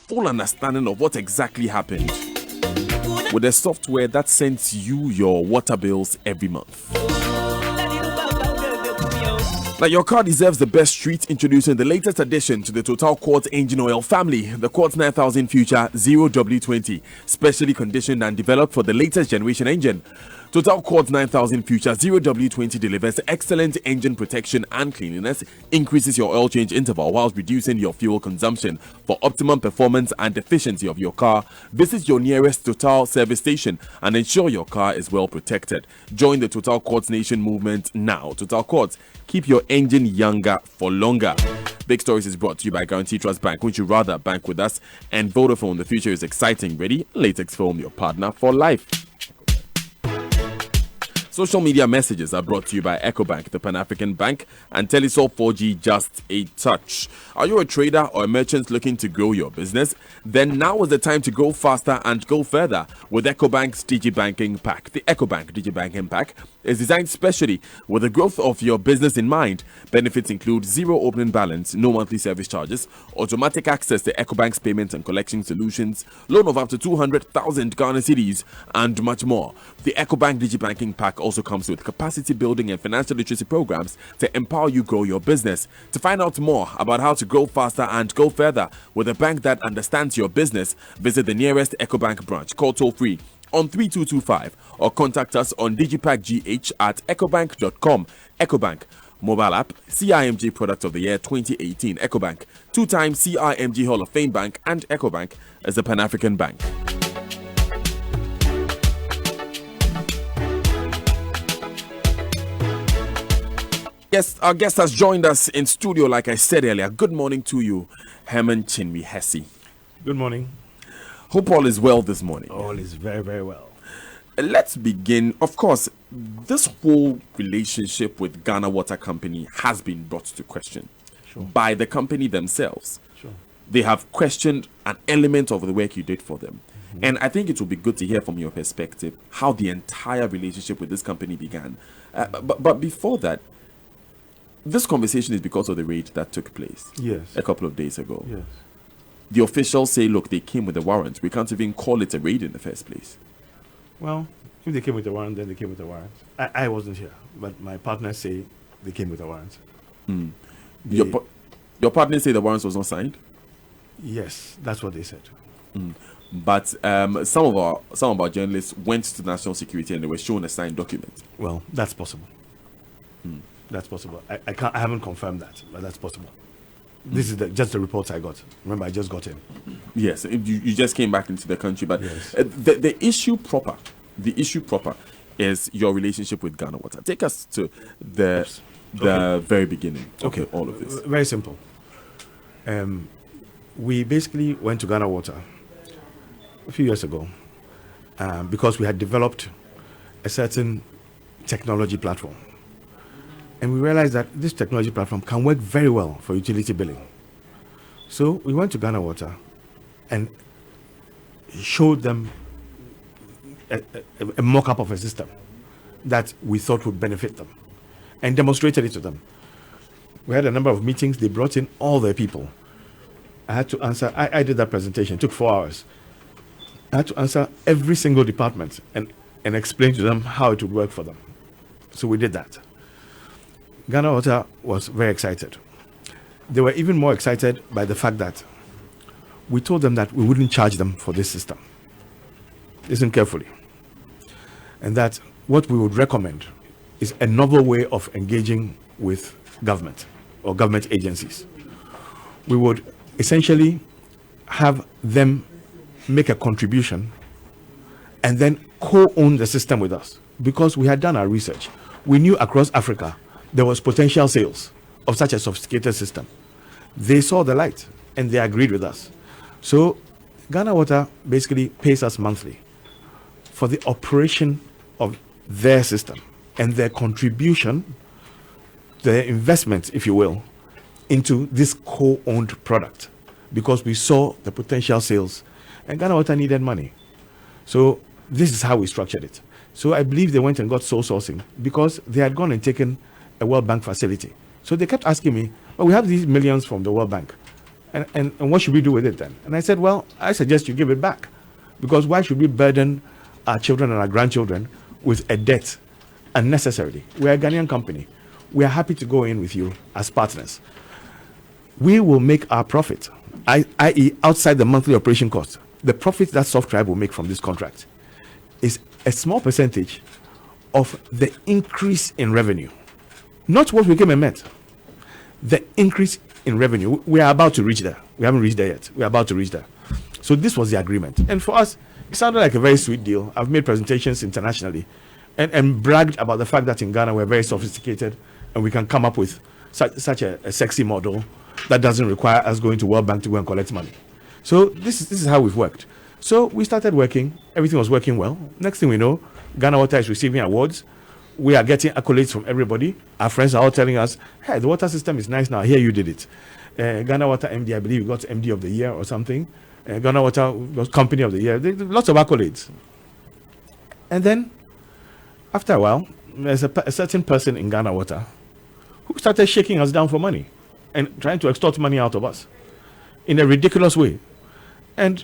full understanding of what exactly happened with a software that sends you your water bills every month. Now, your car deserves the best treat. Introducing the latest addition to the Total Quartz engine oil family, the Quartz 9000 Future 0W20, specially conditioned and developed for the latest generation engine. Total Quartz 9000 Future 0W20 delivers excellent engine protection and cleanliness, increases your oil change interval whilst reducing your fuel consumption. For optimum performance and efficiency of your car, visit your nearest Total service station and ensure your car is well protected. Join the Total Quartz Nation movement now. Total Quartz, keep your engine younger for longer. Big Stories is brought to you by Guarantee Trust Bank. Would you rather bank with us? And Vodafone, the future is exciting. Ready? Latex Film, your partner for life. Social media messages are brought to you by EcoBank, the Pan-African Bank, and Telecel 4G Just a Touch. Are you a trader or a merchant looking to grow your business? Then now is the time to go faster and go further with EcoBank's DigiBanking Pack. The EcoBank DigiBanking Pack is designed specially with the growth of your business in mind. Benefits include zero opening balance, no monthly service charges, automatic access to EcoBank's payments and collection solutions, loan of up to 200,000 Ghana cedis, and much more. The EcoBank DigiBanking Pack also comes with capacity building and financial literacy programs to empower you grow your business. To find out more about how to grow faster and go further with a bank that understands your business, visit the nearest EcoBank branch. Call toll free on 3225 or contact us on digipackgh@ecobank.com. EcoBank mobile app, CIMG Product of the Year 2018. EcoBank, two-time CIMG Hall of Fame bank, and EcoBank as the Pan-African Bank. Yes, our guest has joined us in studio, like I said earlier. Good morning to you, Herman Chinwe Hesse. Good morning. Hope all is well this morning. All is very, very well. Let's begin. Of course, this whole relationship with Ghana Water Company has been brought to question by the company themselves. They have questioned an element of the work you did for them. And I think it will be good to hear from your perspective how the entire relationship with this company began. But before that, this conversation is because of the raid that took place a couple of days ago. Yes. The officials say, look, they came with a warrant. We can't even call it a raid in the first place. Well, if they came with a warrant, then they came with a warrant. I wasn't here, but my partners say they came with a warrant. Your partners say the warrant was not signed? Yes, that's what they said. But some of our journalists went to national security and they were shown a signed document. Well, that's possible. That's possible. I haven't confirmed that, but that's possible. This is just the reports I got. Remember, I just got in. Yes, you just came back into the country, but yes. The issue proper is your relationship with Ghana Water. Take us to the very beginning of all of this. Very simple. We basically went to Ghana Water a few years ago because we had developed a certain technology platform. And we realized that this technology platform can work very well for utility billing. So we went to Ghana Water and showed them a mock-up of a system that we thought would benefit them and demonstrated it to them. We had a number of meetings. They brought in all their people. I had to answer. I did that presentation. It took 4 hours. I had to answer every single department and explain to them how it would work for them. So we did that. Ghana Water was very excited. They were even more excited by the fact that we told them that we wouldn't charge them for this system. Listen carefully. And that what we would recommend is a novel way of engaging with government or government agencies. We would essentially have them make a contribution and then co-own the system with us, because we had done our research. We knew across Africa there was potential sales of such a sophisticated system. They saw the light and they agreed with us. So Ghana Water basically pays us monthly for the operation of their system and their contribution, their investment, if you will, into this co-owned product, because we saw the potential sales and Ghana Water needed money. So this is how we structured it. So I believe they went and got sole sourcing because they had gone and taken a World Bank facility. So they kept asking me, well, we have these millions from the World Bank. And what should we do with it then? And I said, well, I suggest you give it back. Because why should we burden our children and our grandchildren with a debt unnecessarily? We're a Ghanaian company. We are happy to go in with you as partners. We will make our profit, i.e. outside the monthly operation cost. The profit that SOFTtribe will make from this contract is a small percentage of the increase in revenue. Not what we came and met. The increase in revenue. We are about to reach there. We haven't reached there yet. We are about to reach there. So this was the agreement. And for us, it sounded like a very sweet deal. I've made presentations internationally and bragged about the fact that in Ghana we're very sophisticated and we can come up with such a sexy model that doesn't require us going to World Bank to go and collect money. So this is how we've worked. So we started working. Everything was working well. Next thing we know, Ghana Water is receiving awards. We are getting accolades from everybody. Our friends are all telling us, hey, the water system is nice now. Here, you did it. Ghana Water MD, I believe we got MD of the year or something. Ghana Water was Company of the Year. Lots of accolades. And then, after a while, there's a certain person in Ghana Water who started shaking us down for money and trying to extort money out of us in a ridiculous way. And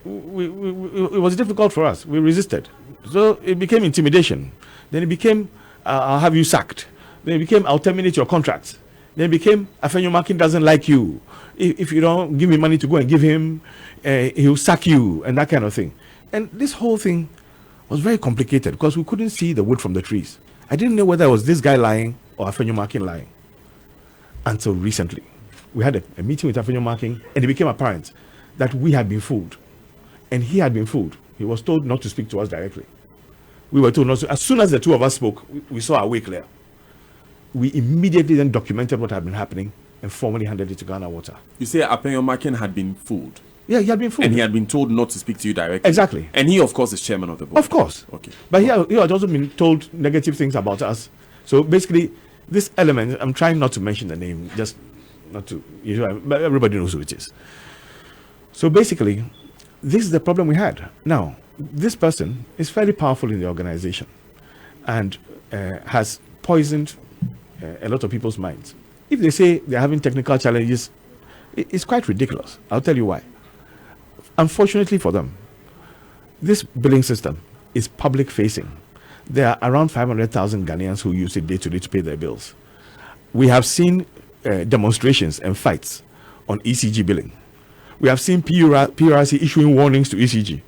it was difficult for us. We resisted. So it became intimidation. Then it became, I'll have you sacked. Then it became, I'll terminate your contract. Then it became, Afenyo Makin doesn't like you. If you don't give me money to go and give him, he'll sack you, and that kind of thing. And this whole thing was very complicated because we couldn't see the wood from the trees. I didn't know whether it was this guy lying or Afenyo Makin lying. Until recently, we had a meeting with Afenyo Makin, and it became apparent that we had been fooled. And he had been fooled. He was told not to speak to us directly. We were told not to. As soon as the two of us spoke, we saw our way clear. We immediately then documented what had been happening and formally handed it to Ghana Water. You say Afenyo Makin had been fooled? Yeah, he had been fooled. And he had been told not to speak to you directly? Exactly. And he, of course, is chairman of the board? Of course. Okay. But he had also been told negative things about us. So basically, this element, I'm trying not to mention the name, just not to, but everybody knows who it is. So basically, this is the problem we had. Now, this person is fairly powerful in the organization and has poisoned a lot of people's minds. If they say they're having technical challenges, it's quite ridiculous. I'll tell you why. Unfortunately for them, this billing system is public facing. There are around 500,000 Ghanaians who use it day to day to pay their bills. We have seen demonstrations and fights on ECG billing. We have seen PRC issuing warnings to ECG.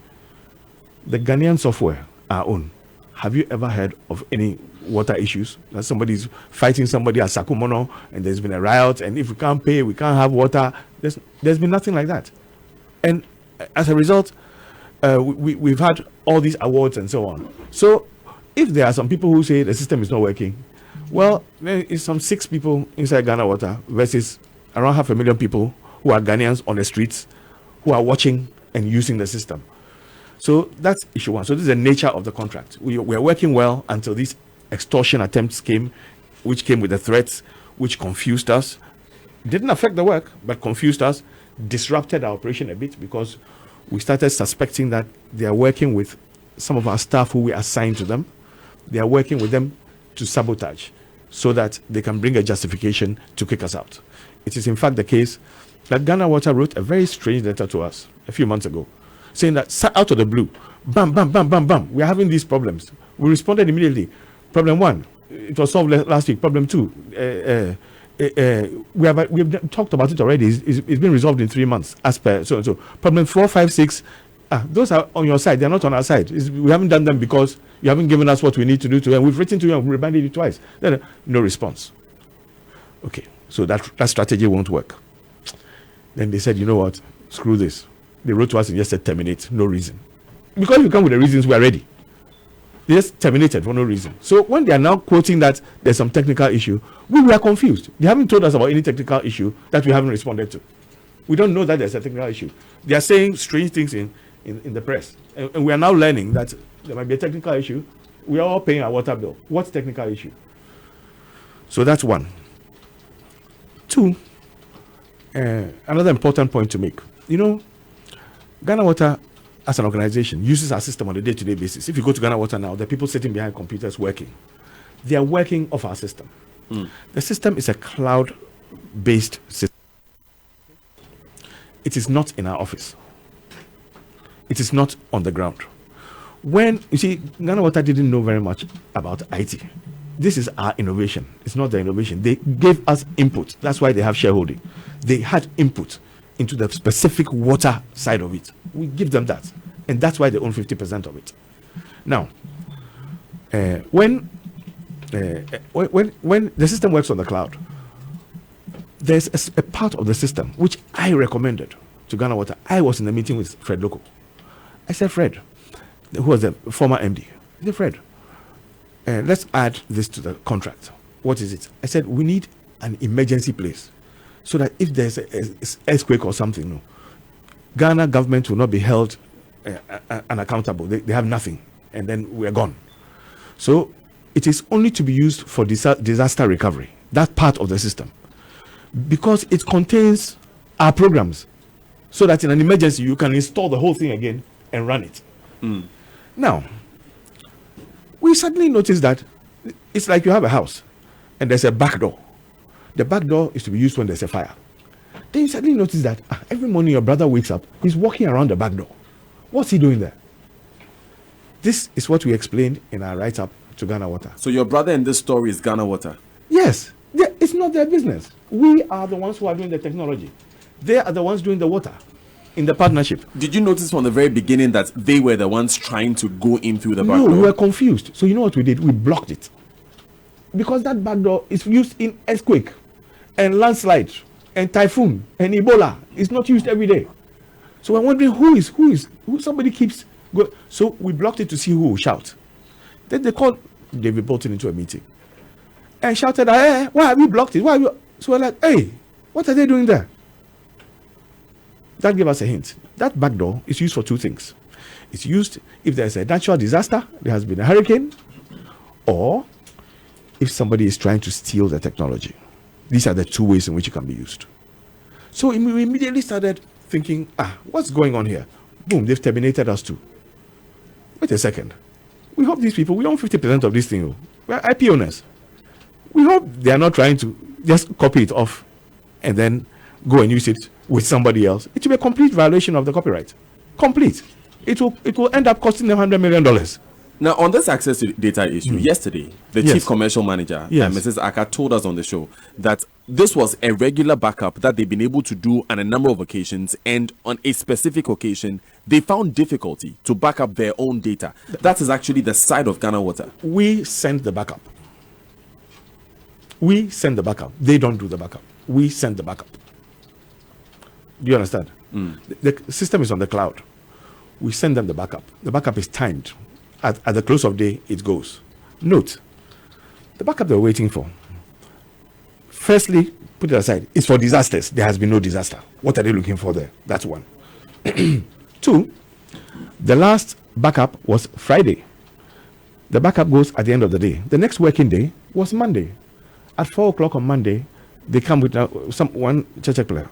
The Ghanaian software, our own. Have you ever heard of any water issues? That somebody's fighting somebody at Sakumono and there's been a riot, and if we can't pay, we can't have water. There's been nothing like that. And as a result, we've had all these awards and so on. So if there are some people who say the system is not working, well, there is some 6 people inside Ghana Water versus around 500,000 people who are Ghanaians on the streets who are watching and using the system. So that's issue 1. So this is the nature of the contract. We are working well until these extortion attempts came, which came with the threats, which confused us. Didn't affect the work, but confused us, disrupted our operation a bit because we started suspecting that they are working with some of our staff who we assigned to them. They are working with them to sabotage so that they can bring a justification to kick us out. It is in fact the case that Ghana Water wrote a very strange letter to us a few months ago, saying that out of the blue, bam, bam, bam, bam, bam, we are having these problems. We responded immediately. Problem 1, it was solved last week. Problem 2, we have talked about it already. It's been resolved in 3 months as per so and so. Problem 4, 5, 6, those are on your side. They're not on our side. We haven't done them because you haven't given us what we need to do to them. We've written to you and we reminded you twice. Then, no response. Okay, so that strategy won't work. Then they said, you know what? Screw this. They wrote to us and just said terminate, no reason. Because we come with the reasons, we are ready. They just terminated for no reason. So when they are now quoting that there's some technical issue, we were confused. They haven't told us about any technical issue that we haven't responded to. We don't know that there's a technical issue. They are saying strange things in the press. And we are now learning that there might be a technical issue. We are all paying our water bill. What's technical issue? So that's 1. 2, another important point to make. You know, Ghana Water as an organization uses our system on a day-to-day basis. If you go to Ghana Water now, there are people sitting behind computers working. They are working off our system. The system is a cloud-based system. it is not in our office. It is not on the ground. When you see, Ghana Water didn't know very much about IT. This is our innovation. It's not the innovation. They gave us input. That's why they have shareholding. They had input into the specific water side of it. We give them that, and that's why they own 50% of it. Now, when the system works on the cloud, there's a part of the system which I recommended to Ghana Water. I was in a meeting with Fred Loco. I said, Fred, who was the former MD, I said, Fred, let's add this to the contract. What is it? I said, we need an emergency place so that if there's an earthquake or something, no, Ghana government will not be held unaccountable. They have nothing, and then we're gone. So it is only to be used for disaster recovery, that part of the system, because it contains our programs, so that in an emergency you can install the whole thing again and run it. Now, we suddenly noticed that it's like you have a house and there's a back door. The back door is to be used when there's a fire. Then you suddenly notice that every morning your brother wakes up, he's walking around the back door. What's he doing there? This is what we explained in our write-up to Ghana Water. So your brother in this story is Ghana Water? Yes. It's not their business. We are the ones who are doing the technology. They are the ones doing the water in the partnership. Did you notice from the very beginning that they were the ones trying to go in through the back door? No, we were confused. So you know what we did? We blocked it. Because that back door is used in earthquake and landslide and typhoon and Ebola. It's not used every day. So we're wondering who somebody keeps going. So we blocked it to see who will shout. Then they called David Bolton into a meeting and shouted, hey, why have you blocked it? Why have you? So we're like, hey, what are they doing there? That gave us a hint. That back door is used for two things. It's used if there's a natural disaster, there has been a hurricane, or if somebody is trying to steal the technology. These are the two ways in which it can be used. So we immediately started thinking, what's going on here? Boom, they've terminated us too. Wait a second. We hope these people, we own 50% of this thing. We're IP owners. We hope they are not trying to just copy it off and then go and use it with somebody else. It will be a complete violation of the copyright. Complete. It will end up costing them $100 million. Now, on this access to data issue, yesterday, the chief commercial manager, Mrs. Aka, told us on the show that this was a regular backup that they've been able to do on a number of occasions, and on a specific occasion, they found difficulty to back up their own data. That is actually the side of Ghana Water. We send the backup. We send the backup. They don't do the backup. We send the backup. Do you understand? The system is on the cloud. We send them the backup. The backup is timed. At the close of day, it goes. Note, the backup they're waiting for, firstly, put it aside, it's for disasters. There has been no disaster. What are they looking for there? That's one. Two, the last backup was Friday. The backup goes at the end of the day. The next working day was Monday. At 4 o'clock on Monday, they come with one player.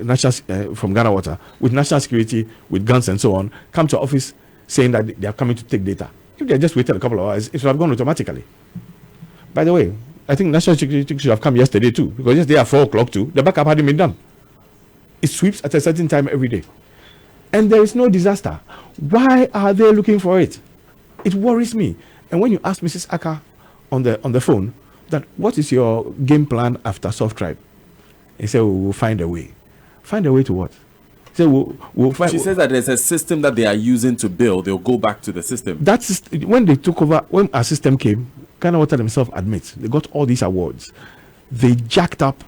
National from Ghana Water with national security, with guns and so on, come to office saying that they are coming to take data. If they just waited a couple of hours, it should have gone automatically. By the way, I think national security should have come yesterday too, because yesterday at 4 o'clock too, the backup hadn't been done. It sweeps at a certain time every day, and there is no disaster. Why are they looking for it? It worries me. And when you ask Mrs. Aka on the phone that what is your game plan after SOFTtribe, he said, we'll find a way. Find a way to what? So we'll find. She says that there's a system that they are using to build. They'll go back to the system. That's when they took over. When our system came, Ghana Water themselves admits they got all these awards. They jacked up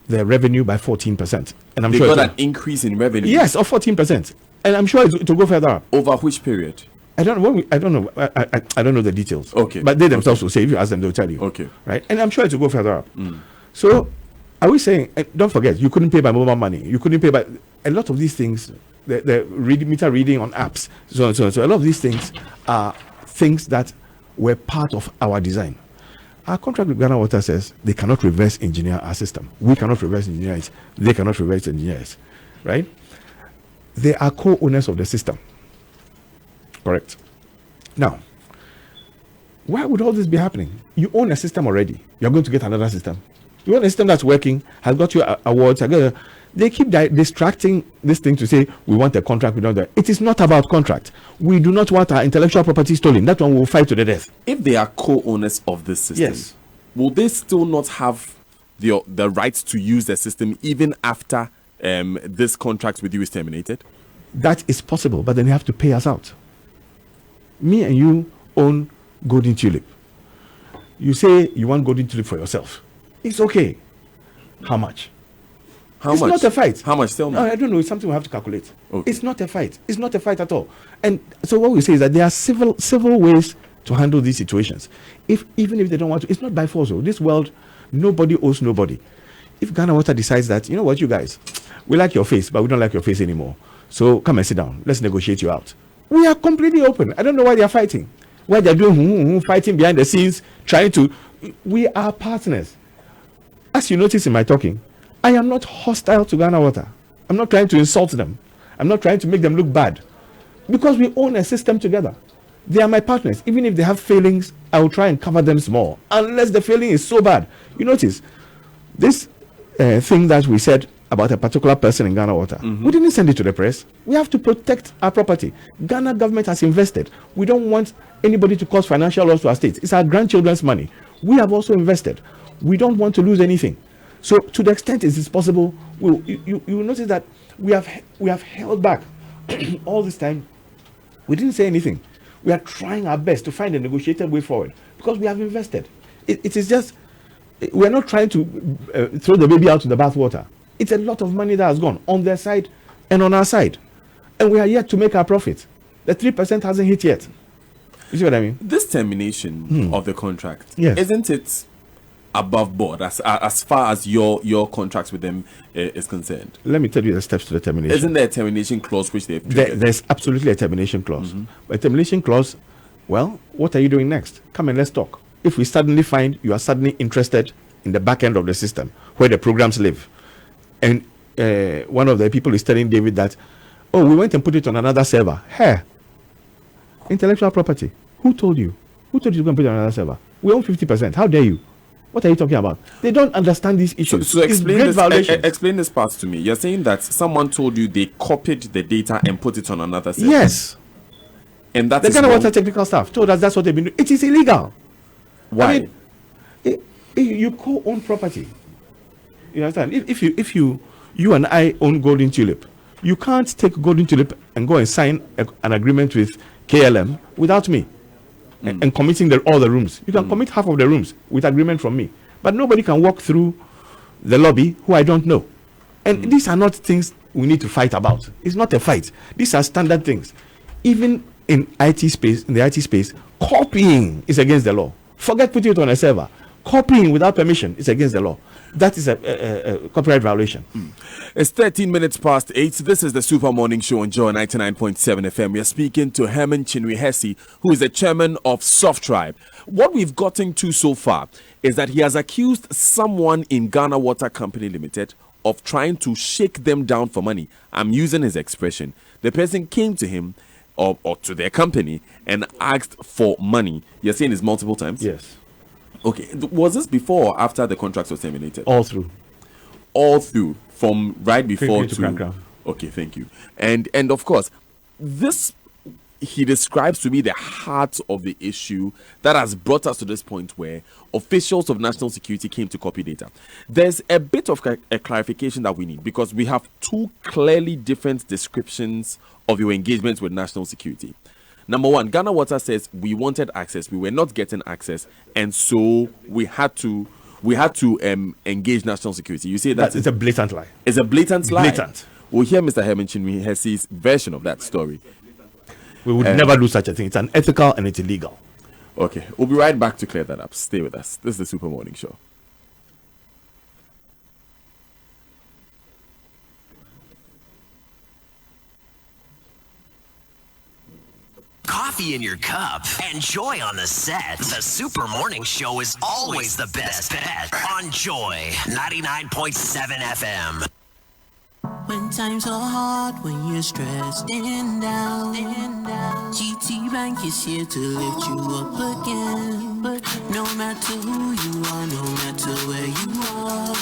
their revenue by 14%, and they got an increase in revenue. Yes, of 14%, and I'm sure it will go further up. Over which period? I don't know. I don't know. I don't know the details. Okay, but they themselves will say. If you ask them, they'll tell you. Okay, right? And I'm sure it will go further up. So. Are we saying, don't forget, you couldn't pay by mobile money. You couldn't pay by a lot of these things, the meter reading on apps, so on and so on. So a lot of these things are things that were part of our design. Our contract with Ghana Water says they cannot reverse engineer our system. We cannot reverse engineer it. They cannot reverse engineer it. Right? They are co-owners of the system. Correct. Now, why would all this be happening? You own a system already. You're going to get another system. You want a system that's working, has got your awards. They keep distracting this thing to say we want a contract. We don't. It is not about contract. We do not want our intellectual property stolen. That one we will fight to the death. If they are co-owners of this system, Yes. will they still not have the right to use the system even after this contract with you is terminated? That is possible, but then you have to pay us out. Me and you own Golden Tulip. You say you want Golden Tulip for yourself. It's okay. How much? It's not a fight. How much? Tell me. No, I don't know. It's something we have to calculate. Okay. It's not a fight. It's not a fight at all. And so what we say is that there are civil ways to handle these situations. Even if they don't want to, it's not by force. This world, nobody owes nobody. If Ghana Water decides that, you know what, you guys, we like your face, but we don't like your face anymore. So come and sit down. Let's negotiate you out. We are completely open. I don't know why they are fighting. Why they're doing fighting behind the scenes, trying to. We are partners. As you notice in my talking, I am not hostile to Ghana Water. I'm not trying to insult them. I'm not trying to make them look bad. Because we own a system together. They are my partners. Even if they have failings, I will try and cover them small. Unless the failing is so bad. You notice, this thing that we said about a particular person in Ghana Water, we didn't send it to the press. We have to protect our property. Ghana government has invested. We don't want anybody to cause financial loss to our state. It's our grandchildren's money. We have also invested. We don't want to lose anything. So to the extent it is possible, you will notice that we have held back all this time. We didn't say anything. We are trying our best to find a negotiated way forward because we have invested. It is just, we are not trying to throw the baby out with the bathwater. It's a lot of money that has gone on their side and on our side. And we are yet to make our profit. The 3% hasn't hit yet. You see what I mean? This termination of the contract, Yes. isn't it above board as far as your contracts with them is concerned? Let me tell you the steps to the termination. Isn't there a termination clause which they've triggered? There's absolutely a termination clause. A termination clause, well, what are you doing next? Come and let's talk. If we suddenly find you are suddenly interested in the back end of the system where the programs live, and one of the people is telling David that, oh, we went and put it on another server. Hey, intellectual property. Who told you? Who told you to go and put it on another server? We own 50%. How dare you? What are you talking about? They don't understand these issues. So explain it's great this. violation. Explain this part to me. You're saying that someone told you they copied the data and put it on another server. Yes. And that The is Ghana wrong. Water technical staff told us that's what they've been doing. It is illegal. Why? I mean, you co-own property. You understand? If you and I own Golden Tulip, you can't take Golden Tulip and go and sign an agreement with KLM without me and committing all the rooms. You can commit half of the rooms with agreement from me, but nobody can walk through the lobby who I don't know. And these are not things we need to fight about. It's not a fight. These are standard things. Even in the IT space, copying is against the law. Forget putting it on a server. Copying without permission is against the law. That is a copyright violation. It's 13 minutes past 8. This is the Super Morning Show on Joy 99.7 FM. We are speaking to Herman Chinwe-Hesse, who is the chairman of SOFTtribe. What we've gotten to so far is that he has accused someone in Ghana Water Company Limited of trying to shake them down for money. I'm using his expression. The person came to him or to their company and asked for money. You're saying this multiple times? Yes. Okay. Was this before or after the contract was terminated? All through. All through, from right before to to background. Okay, thank you. And of course, this he describes to be the heart of the issue that has brought us to this point where officials of national security came to copy data. There's a bit of a clarification that we need because we have two clearly different descriptions of your engagement with national security. Number one, Ghana Water says we wanted access, we were not getting access, and so we had to engage national security. You say that it's a blatant lie. It's a blatant lie. Blatant. We'll hear Mr. Herman Chinwe-Hesse's version of that story. We would never do such a thing. It's unethical and it's illegal. Okay, we'll be right back to clear that up. Stay with us. This is the Super Morning Show. Coffee in your cup and Joy on the set. The Super Morning Show is always the best bet on Joy 99.7 FM. When times are hard, when you're stressed and down, GT Bank is here to lift you up again. But no matter who you are, no matter where you are,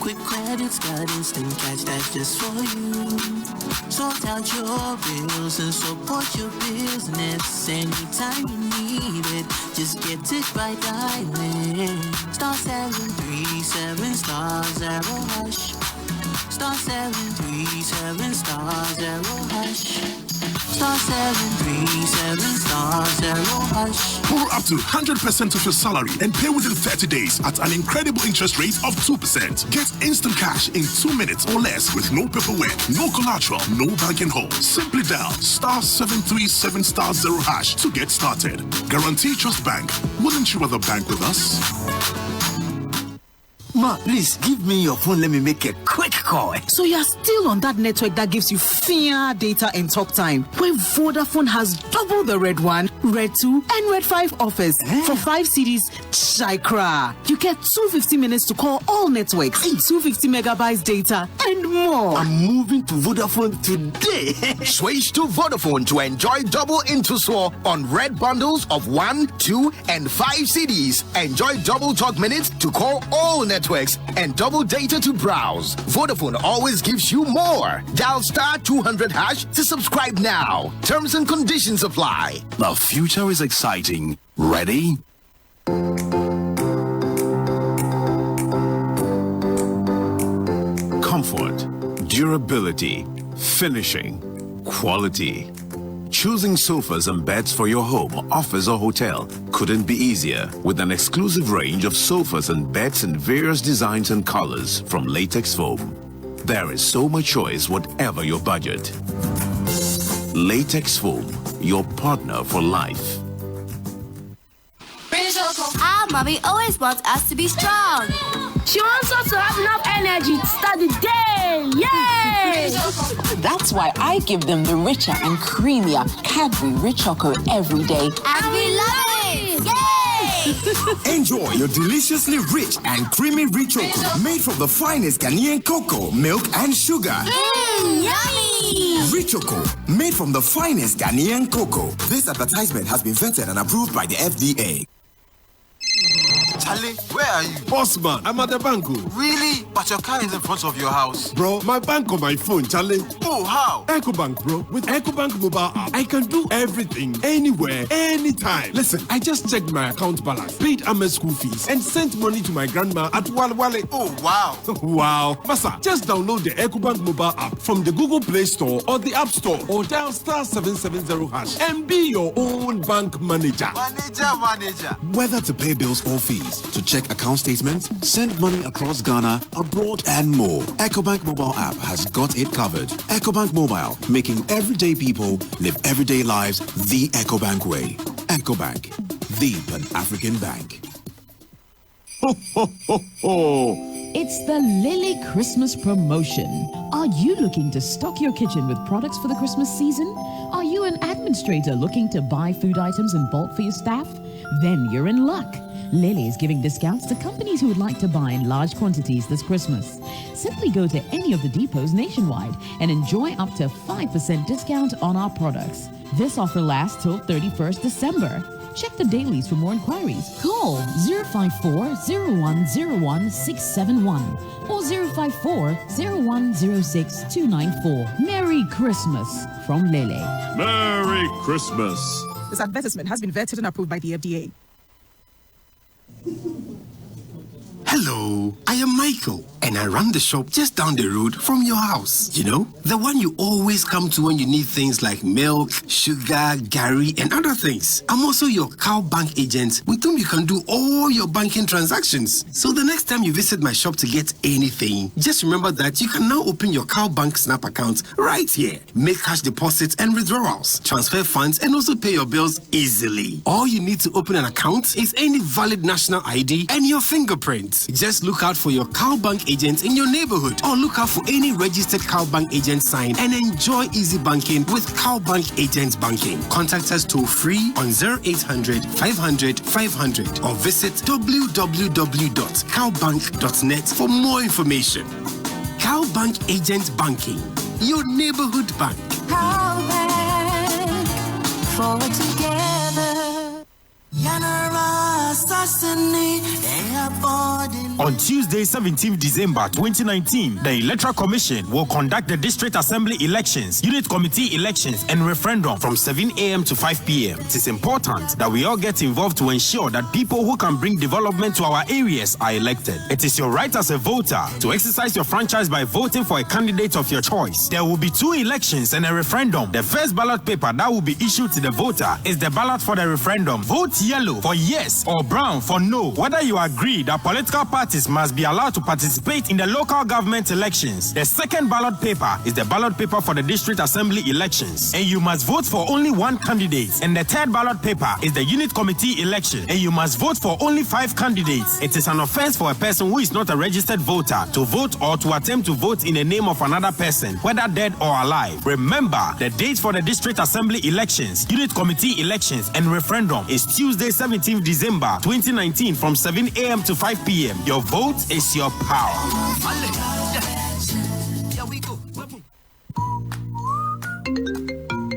Quick credit's got instant cash that's just for you. Sort out your bills and support your business anytime you need it. Just get it by dialing star 737 star 0 hash. Star 737 star 0 hash. Star 737 star 0 hash. Pull up to 100% of your salary and pay within 30 days at an incredible interest rate of 2%. Get instant cash in 2 minutes or less with no paperwork, no collateral, no banking hold. Simply dial star 737 star 0 hash to get started. Guarantee Trust Bank. Wouldn't you rather bank with us? Ma, please give me your phone. Let me make a quick call. So you're still on that network that gives you fair data and talk time when Vodafone has double the Red 1, Red 2 and Red 5 offers for 5 CDs. Chikra. You get 250 minutes to call all networks, 250 megabytes data and more. I'm moving to Vodafone today. Switch to Vodafone to enjoy double Intuswar on red bundles of 1, 2 and 5 CDs. Enjoy double talk minutes to call all networks and double data to browse. Vodafone always gives you more. Dial star 200 hash to subscribe now. Terms and conditions apply. The future is exciting. Ready? Comfort, durability, finishing, quality. Choosing sofas and beds for your home, office, or hotel couldn't be easier with an exclusive range of sofas and beds in various designs and colors from Latex Foam. There is so much choice, whatever your budget. Latex Foam, your partner for life. Our mommy always wants us to be strong. She wants us to have enough energy to start the day. Yay! That's why I give them the richer and creamier Cadbury Rich Choco every day. And we love it! Yay! Enjoy your deliciously rich and creamy Rich Choco made from the finest Ghanaian cocoa, milk, and sugar. Yummy! Rich Choco, made from the finest Ghanaian cocoa. This advertisement has been vetted and approved by the FDA. Charlie, where are you? Bossman, I'm at the bank. Really? But your car is in front of your house. Bro, my bank on my phone, Charlie. Oh, how? EcoBank, bro. With EcoBank mobile app, I can do everything, anywhere, anytime. Listen, I just checked my account balance, paid Ahmed's school fees, and sent money to my grandma at Walwale. Oh, wow. Wow. Masa, just download the EcoBank mobile app from the Google Play Store or the App Store, or dial star 770 hash and be your own bank manager. Manager. Whether to pay bills or fees, to check account statements, send money across Ghana, abroad, and more, EcoBank mobile app has got it covered. EcoBank Mobile, making everyday people live everyday lives the EcoBank way. EcoBank, the Pan-African Bank. Ho, ho, ho, ho. It's the Lily Christmas promotion. Are you looking to stock your kitchen with products for the Christmas season? Are you an administrator looking to buy food items in bulk for your staff? Then you're in luck. Lily is giving discounts to companies who would like to buy in large quantities this Christmas. Simply go to any of the depots nationwide and enjoy up to 5% discount on our products. This offer lasts till 31st December. Check the dailies for more inquiries. Call 054-0101-671 or 054-0106-294. Merry Christmas from Lily. Merry Christmas. This advertisement has been vetted and approved by the FDA. Hello, I am Michael, and I run the shop just down the road from your house. You know, the one you always come to when you need things like milk, sugar, gari, and other things. I'm also your Cow Bank agent with whom you can do all your banking transactions. So the next time you visit my shop to get anything, just remember that you can now open your Cow Bank Snap account right here. Make cash deposits and withdrawals, transfer funds, and also pay your bills easily. All you need to open an account is any valid national ID and your fingerprint. Just look out for your Cow Bank agent in your neighborhood, or look out for any registered Cow Bank agent sign and enjoy easy banking with Cow Bank Agent Banking. Contact us toll free on 0800 500 500 or visit www.cowbank.net for more information. Cow Bank Agent Banking, your neighborhood bank. Cow Bank, forward together. Yanara On Tuesday, 17th December 2019, the Electoral Commission will conduct the District Assembly elections, Unit Committee elections, and referendum from 7 a.m. to 5 p.m. It is important that we all get involved to ensure that people who can bring development to our areas are elected. It is your right as a voter to exercise your franchise by voting for a candidate of your choice. There will be 2 elections and a referendum. The first ballot paper that will be issued to the voter is the ballot for the referendum. Vote yellow for yes or brown for no. Whether you agree that political parties must be allowed to participate in the local government elections. The second ballot paper is the ballot paper for the District Assembly elections, and you must vote for only 1 candidate. And the third ballot paper is the Unit Committee election, and you must vote for only 5 candidates. It is an offense for a person who is not a registered voter to vote or to attempt to vote in the name of another person, whether dead or alive. Remember, the date for the District Assembly elections, Unit Committee elections, and referendum is Tuesday, 17th December 2019 from 7 a.m. to 5 p.m. Your vote is your power.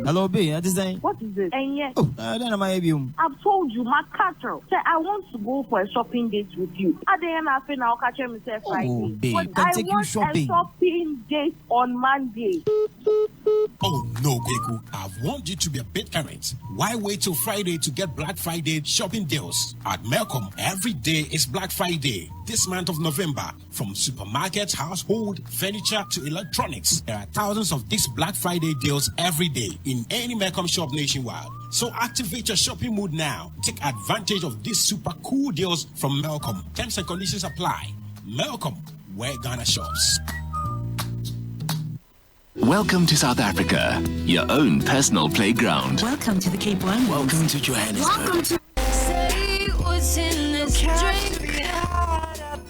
Hello, B. What is that? What is it? Oh, then am I able? I've told you, my cattle. Say I want to go for a shopping date with you. At the end, I feel now catch myself Friday. Oh, babe, But can I take you want shopping. a shopping date on Monday. Oh no, Kweku. I've warned you to be a bit current. Why wait till Friday to get Black Friday shopping deals? At Malcolm, every day is Black Friday. This month of November, from supermarkets, household, furniture to electronics, there are thousands of these Black Friday deals every day in any Malcolm shop nationwide. So activate your shopping mood now. Take advantage of these super cool deals from Malcolm. Terms and conditions apply. Malcolm, where Ghana shops. Welcome to South Africa, your own personal playground. Welcome to the Cape One. Welcome to Johannesburg. Welcome to. Say what's in this drink.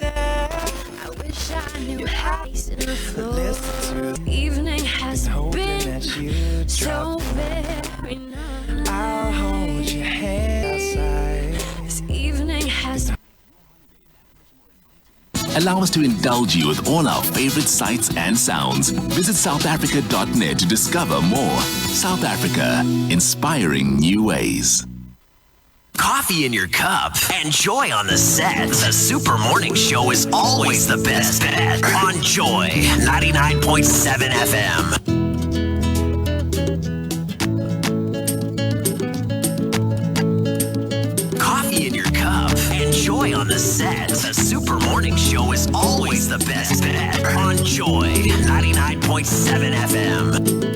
I wish I knew how to in the floor. Evening has been so very nice. I'll hold your hand outside. This evening has. Allow us to indulge you with all our favorite sights and sounds. Visit southafrica.net to discover more. South Africa, inspiring new ways. Coffee in your cup and joy on the set. The Super Morning Show is always the best bet on Joy 99.7 FM. Joy on the set. The Super Morning Show is always the best bet on Joy 99.7 FM.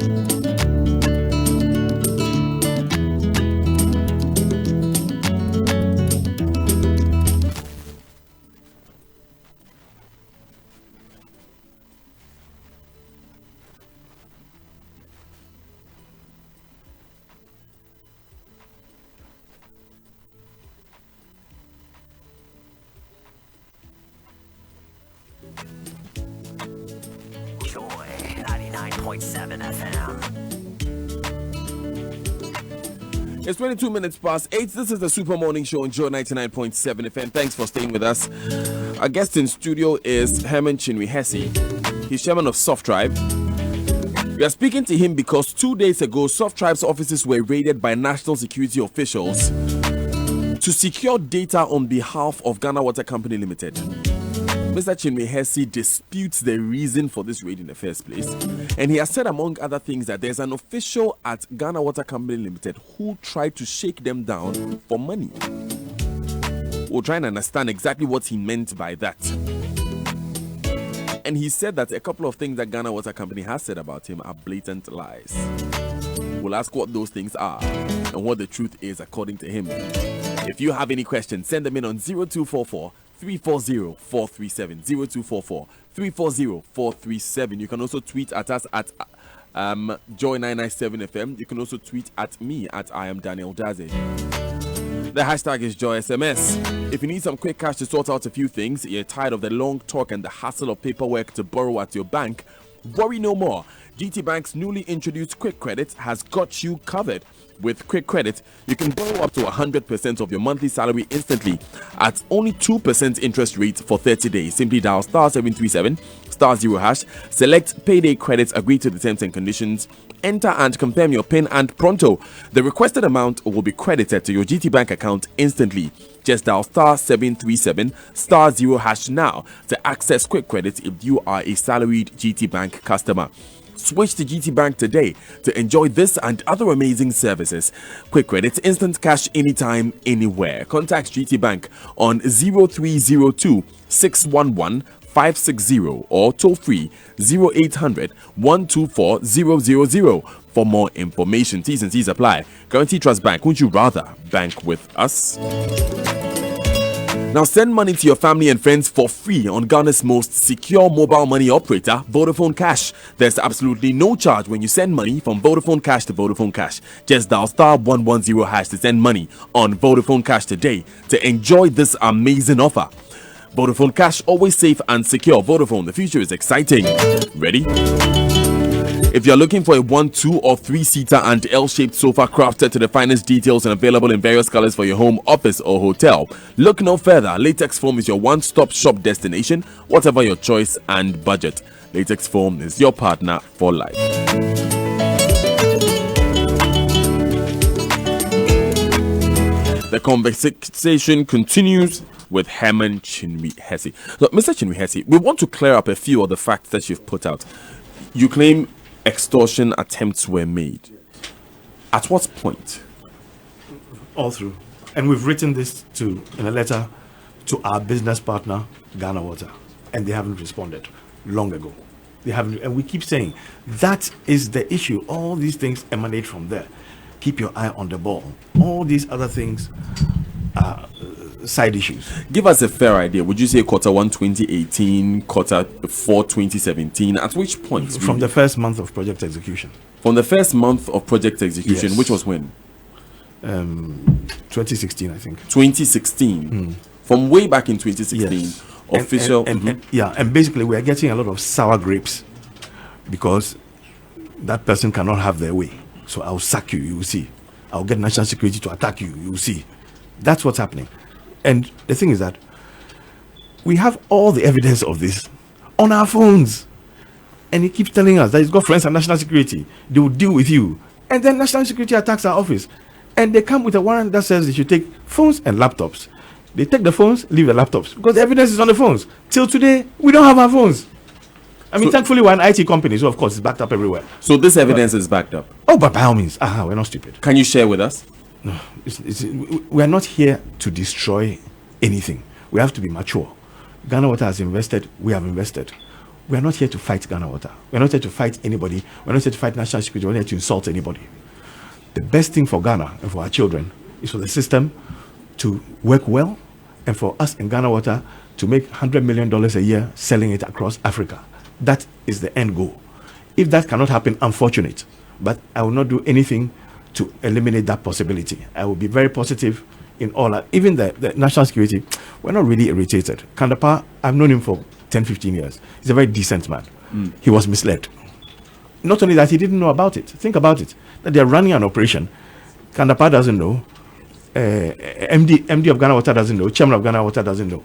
Joy 99.7 FM. It's 22 minutes past 8. This is the Super Morning Show on Joy 99.7 FM. Thanks for staying with us. Our guest in studio is Herman Chinwe-Hesse. He's chairman of SOFTtribe. We are speaking to him because 2 days ago, SOFTtribe's offices were raided by national security officials to secure data on behalf of Ghana Water Company Limited. Mr. Chinwe-Hesse disputes the reason for this raid in the first place. And he has said, among other things, that there's an official at Ghana Water Company Limited who tried to shake them down for money. We'll try and understand exactly what he meant by that. And he said that a couple of things that Ghana Water Company has said about him are blatant lies. We'll ask what those things are and what the truth is according to him. If you have any questions, send them in on 0244 340 437 0244 340 437. You can also tweet at us at Joy997 FM. You can also tweet at me at I am Daniel Daze. The hashtag is JoySMS. If you need some quick cash to sort out a few things, you're tired of the long talk and the hassle of paperwork to borrow at your bank, worry no more. GT Bank's newly introduced Quick Credit has got you covered. With Quick Credit, you can borrow up to 100% of your monthly salary instantly at only 2% interest rate for 30 days. Simply dial *737 *0#, select payday credits, agree to the terms and conditions, enter and confirm your PIN, and pronto, the requested amount will be credited to your GT Bank account instantly. Just dial *737 *0# now to access quick credit if you are a salaried GT Bank customer. Switch to GT Bank today to enjoy this and other amazing services. Quick credit, instant cash anytime, anywhere. Contact GT Bank on 0302 611 560 or toll free 0800 124 000 for more information. T's and C's apply. Guarantee Trust Bank. Would you rather bank with us? Now send money to your family and friends for free on Ghana's most secure mobile money operator, Vodafone Cash. There's absolutely no charge when you send money from Vodafone Cash to Vodafone Cash. Just dial *110# to send money on Vodafone Cash today to enjoy this amazing offer. Vodafone Cash, always safe and secure. Vodafone, the future is exciting. Ready? If you're looking for a 1, 2, or 3-seater and L-shaped sofa crafted to the finest details and available in various colors for your home, office, or hotel, look no further. Latex Foam is your one-stop shop destination, whatever your choice and budget. Latex Foam is your partner for life. The conversation continues with Herman Chinwe Hesse. So, Mr. Chinwe Hesse, we want to clear up a few of the facts that you've put out. You claim extortion attempts were made. At what point? All through. And we've written this in a letter to our business partner, Ghana Water, and they haven't responded long ago. They haven't, and we keep saying that is the issue. All these things emanate from there. Keep your eye on the ball. All these other things are side issues. Give us a fair idea. Would you say Q1 2018, Q4 2017? At which point? From the first month of project execution. From the first month of project execution, yes. Which was when? 2016, I think. 2016. From way back in 2016. Yes. Official. And basically we are getting a lot of sour grapes because that person cannot have their way. So I'll sack you, you will see. I'll get national security to attack you, you will see. That's what's happening. And the thing is that we have all the evidence of this on our phones. And he keeps telling us that he's got friends at national security. They will deal with you. And then national security attacks our office. And they come with a warrant that says they should take phones and laptops. They take the phones, leave the laptops. Because the evidence is on the phones. Till today, we don't have our phones. I mean, thankfully, we're an IT company, so of course, it's backed up everywhere. So this evidence is backed up? Oh, but by all means. We're not stupid. Can you share with us? No, we are not here to destroy anything. We have to be mature. Ghana Water has invested. We have invested. We are not here to fight Ghana Water. We are not here to fight anybody. We are not here to fight national security. We are not here to insult anybody. The best thing for Ghana and for our children is for the system to work well and for us in Ghana Water to make $100 million a year selling it across Africa. That is the end goal. If that cannot happen, unfortunate. But I will not do anything to eliminate that possibility. I will be very positive in all that. Even the national security, we're not really irritated. Kandapa, I've known him for 10, 15 years. He's a very decent man. He was misled. Not only that, he didn't know about it. Think about it. That they're running an operation. Kandapa doesn't know. MD of Ghana Water doesn't know. Chairman of Ghana Water doesn't know.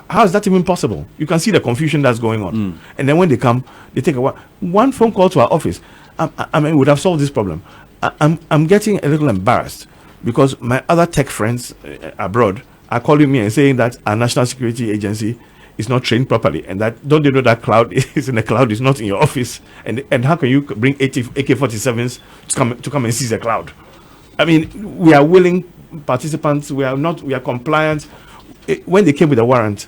How is that even possible? You can see the confusion that's going on. And then when they come, they take one phone call to our office. I mean, we would have solved this problem. I'm getting a little embarrassed because my other tech friends abroad are calling me and saying that our national security agency is not trained properly, and that don't they know that cloud is in the cloud, is not in your office, and how can you bring AK-47s to come and seize the cloud? I mean, we are willing participants. We are compliant. When they came with a warrant,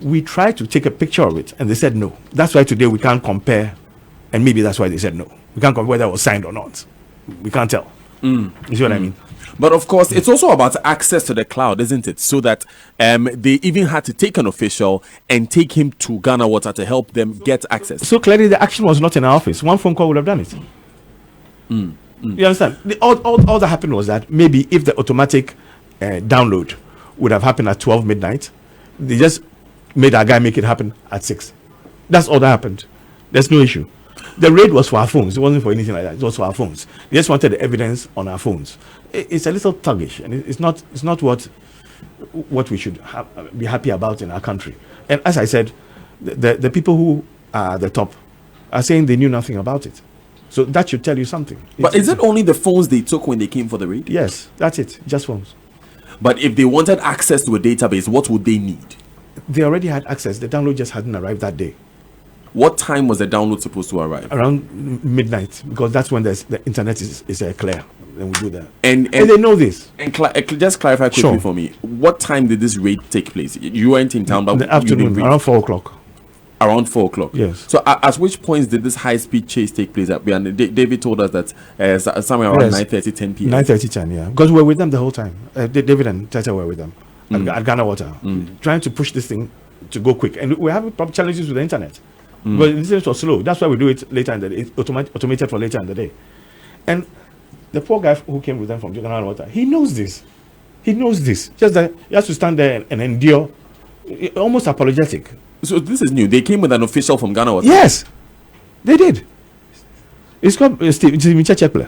we tried to take a picture of it, and they said no. That's why today we can't compare, and maybe that's why they said no. We can't compare whether it was signed or not. We can't tell. You see what I mean? But of course, it's also about access to the cloud, isn't it? So that they even had to take an official and take him to Ghana Water to help them get access. So clearly, the action was not in our office. One phone call would have done it. You understand? All that happened was that maybe if the automatic download would have happened at 12 midnight, they just made our guy make it happen at 6. That's all that happened. There's no issue. The raid was for our phones. It wasn't for anything like that. It was for our phones. They just wanted the evidence on our phones. It's a little thuggish, and it's not what we should be happy about in our country. And as I said, the people who are at the top are saying they knew nothing about it. So that should tell you something. But is it only the phones they took when they came for the raid? Yes, that's it. Just phones. But if they wanted access to a database, what would they need? They already had access. The download just hadn't arrived that day. What time was the download supposed to arrive? Around midnight, because that's when the internet is clear. Then we do that. And they know this. And just clarify quickly for me. What time did this raid take place? You weren't in town, but in the afternoon, around 4 o'clock. Around 4 o'clock. Yes. So at which points did this high-speed chase take place? And David told us that somewhere around 9:30, 10 p.m. 9:30, 10, yeah. Because we were with them the whole time. David and Tata were with them at Ghana Water, trying to push this thing to go quick. And we're having challenges with the internet. Because the internet was slow. That's why we do it later in the day. It's automated for later in the day. And the poor guy who came with them from Ghana Water, he knows this. He knows this. Just that he has to stand there and endure, almost apologetic. So this is new. They came with an official from Ghana Water? Yes, they did. It's called Steve Chechekle.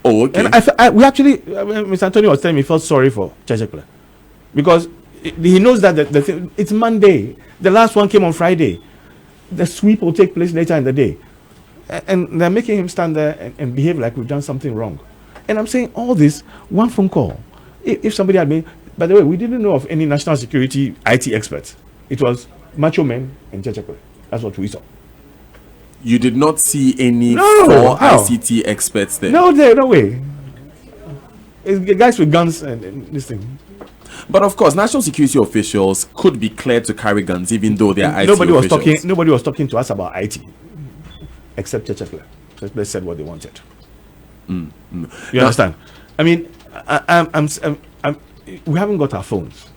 Oh, okay. And we actually, Mr. Antonio was telling me he felt sorry for Chechekle. Because he knows that the thing, it's Monday. The last one came on Friday. The sweep will take place later in the day. And they're making him stand there and behave like we've done something wrong. And I'm saying all this, one phone call. If somebody had been, by the way, we didn't know of any national security IT experts. It was Macho Men and Chechekwe. That's what we saw. You did not see any ICT experts there? No way. It's the guys with guns and this thing. But of course, national security officials could be cleared to carry guns even though they are IT officials. Nobody was talking to us about IT. Except Chechekle. Chechekle said what they wanted. You understand? I mean, we haven't got our phones.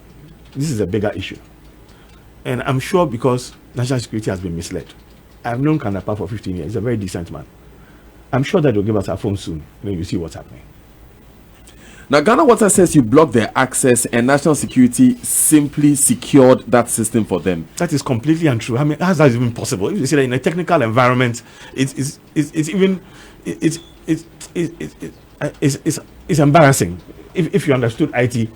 This is a bigger issue. And I'm sure because national security has been misled. I've known Kanapa for 15 years. He's a very decent man. I'm sure that they'll give us our phones soon. Then you see what's happening. Now, Ghana Water says you blocked their access and national security simply secured that system for them. That is completely untrue. I mean, how's that even possible? If you see that in a technical environment, it's embarrassing. If you understood IT,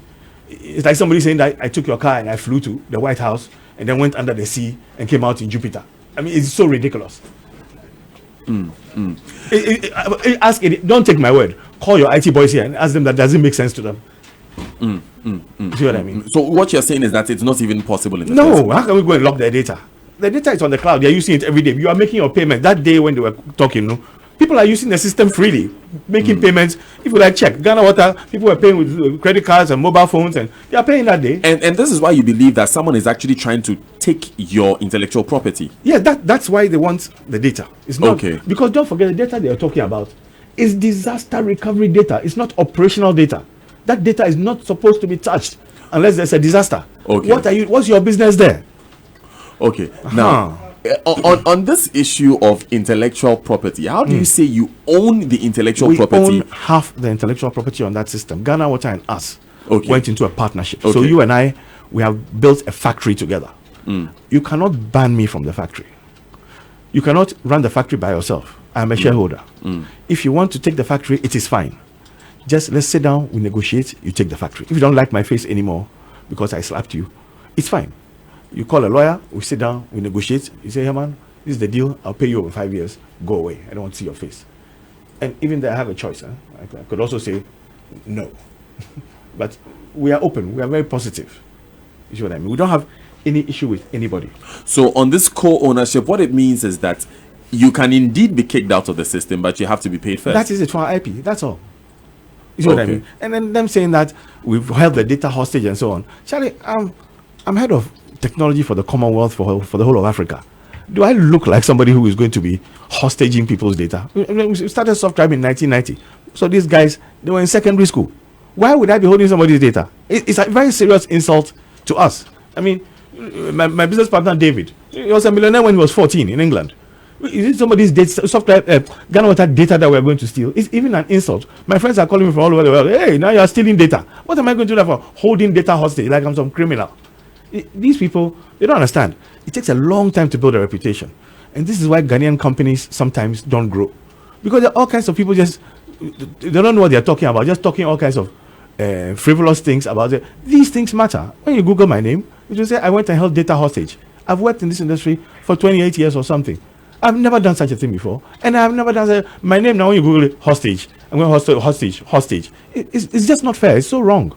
it's like somebody saying that I took your car and I flew to the White House and then went under the sea and came out in Jupiter. I mean, it's so ridiculous. Ask it. Don't take my word. Call your IT boys here and ask them that doesn't make sense to them. See what I mean? So what you're saying is that it's not even possible in the No, how can we go and lock their data? The data is on the cloud. They're using it every day. You are making your payment. That day when they were talking, no, people are using the system freely, making payments. If you like check, Ghana Water, people were paying with credit cards and mobile phones, and they are paying that day. And this is why you believe that someone is actually trying to take your intellectual property. Yeah, that's why they want the data. It's not okay. Because don't forget the data they are talking about is disaster recovery data. It's not operational data. That data is not supposed to be touched unless there's a disaster. Okay. What's your business there? Okay. Now, on this issue of intellectual property, how do you say you own the intellectual property? We own half the intellectual property on that system. Ghana Water and us went into a partnership. Okay. So you and I, we have built a factory together. You cannot ban me from the factory. You cannot run the factory by yourself. I'm a shareholder. If you want to take the factory, it is fine. Just let's sit down, we negotiate, you take the factory. If you don't like my face anymore because I slapped you, it's fine. You call a lawyer, we sit down, we negotiate. You say, hey man, this is the deal, I'll pay you over 5 years. Go away, I don't want to see your face. And even there I have a choice. I could also say no. But we are open, we are very positive. You see what I mean? We don't have any issue with anybody. So on this co-ownership, what it means is that you can indeed be kicked out of the system, but you have to be paid first. That is it for our IP, that's all. You see what I mean? And then them saying that we've held the data hostage and so on. Charlie, I'm head of technology for the Commonwealth for the whole of Africa. Do I look like somebody who is going to be hostaging people's data? We started SOFTtribe in 1990. So these guys, they were in secondary school. Why would I be holding somebody's data? It's a very serious insult to us. I mean, my business partner, David, he was a millionaire when he was 14 in England. Is it somebody's data, SOFTtribe, Ghana Water data that we're going to steal? It's even an insult. My friends are calling me from all over the world. Hey, now you're stealing data. What am I going to do that for? Holding data hostage like I'm some criminal. These people, they don't understand. It takes a long time to build a reputation. And this is why Ghanaian companies sometimes don't grow. Because there are all kinds of people they don't know what they're talking about, just talking all kinds of frivolous things about it. These things matter. When you Google my name, it will say I went and held data hostage. I've worked in this industry for 28 years or something. I've never done such a thing before, and I've never done my name now. When you Google it, hostage, I'm going hostage. It's just not fair. It's so wrong,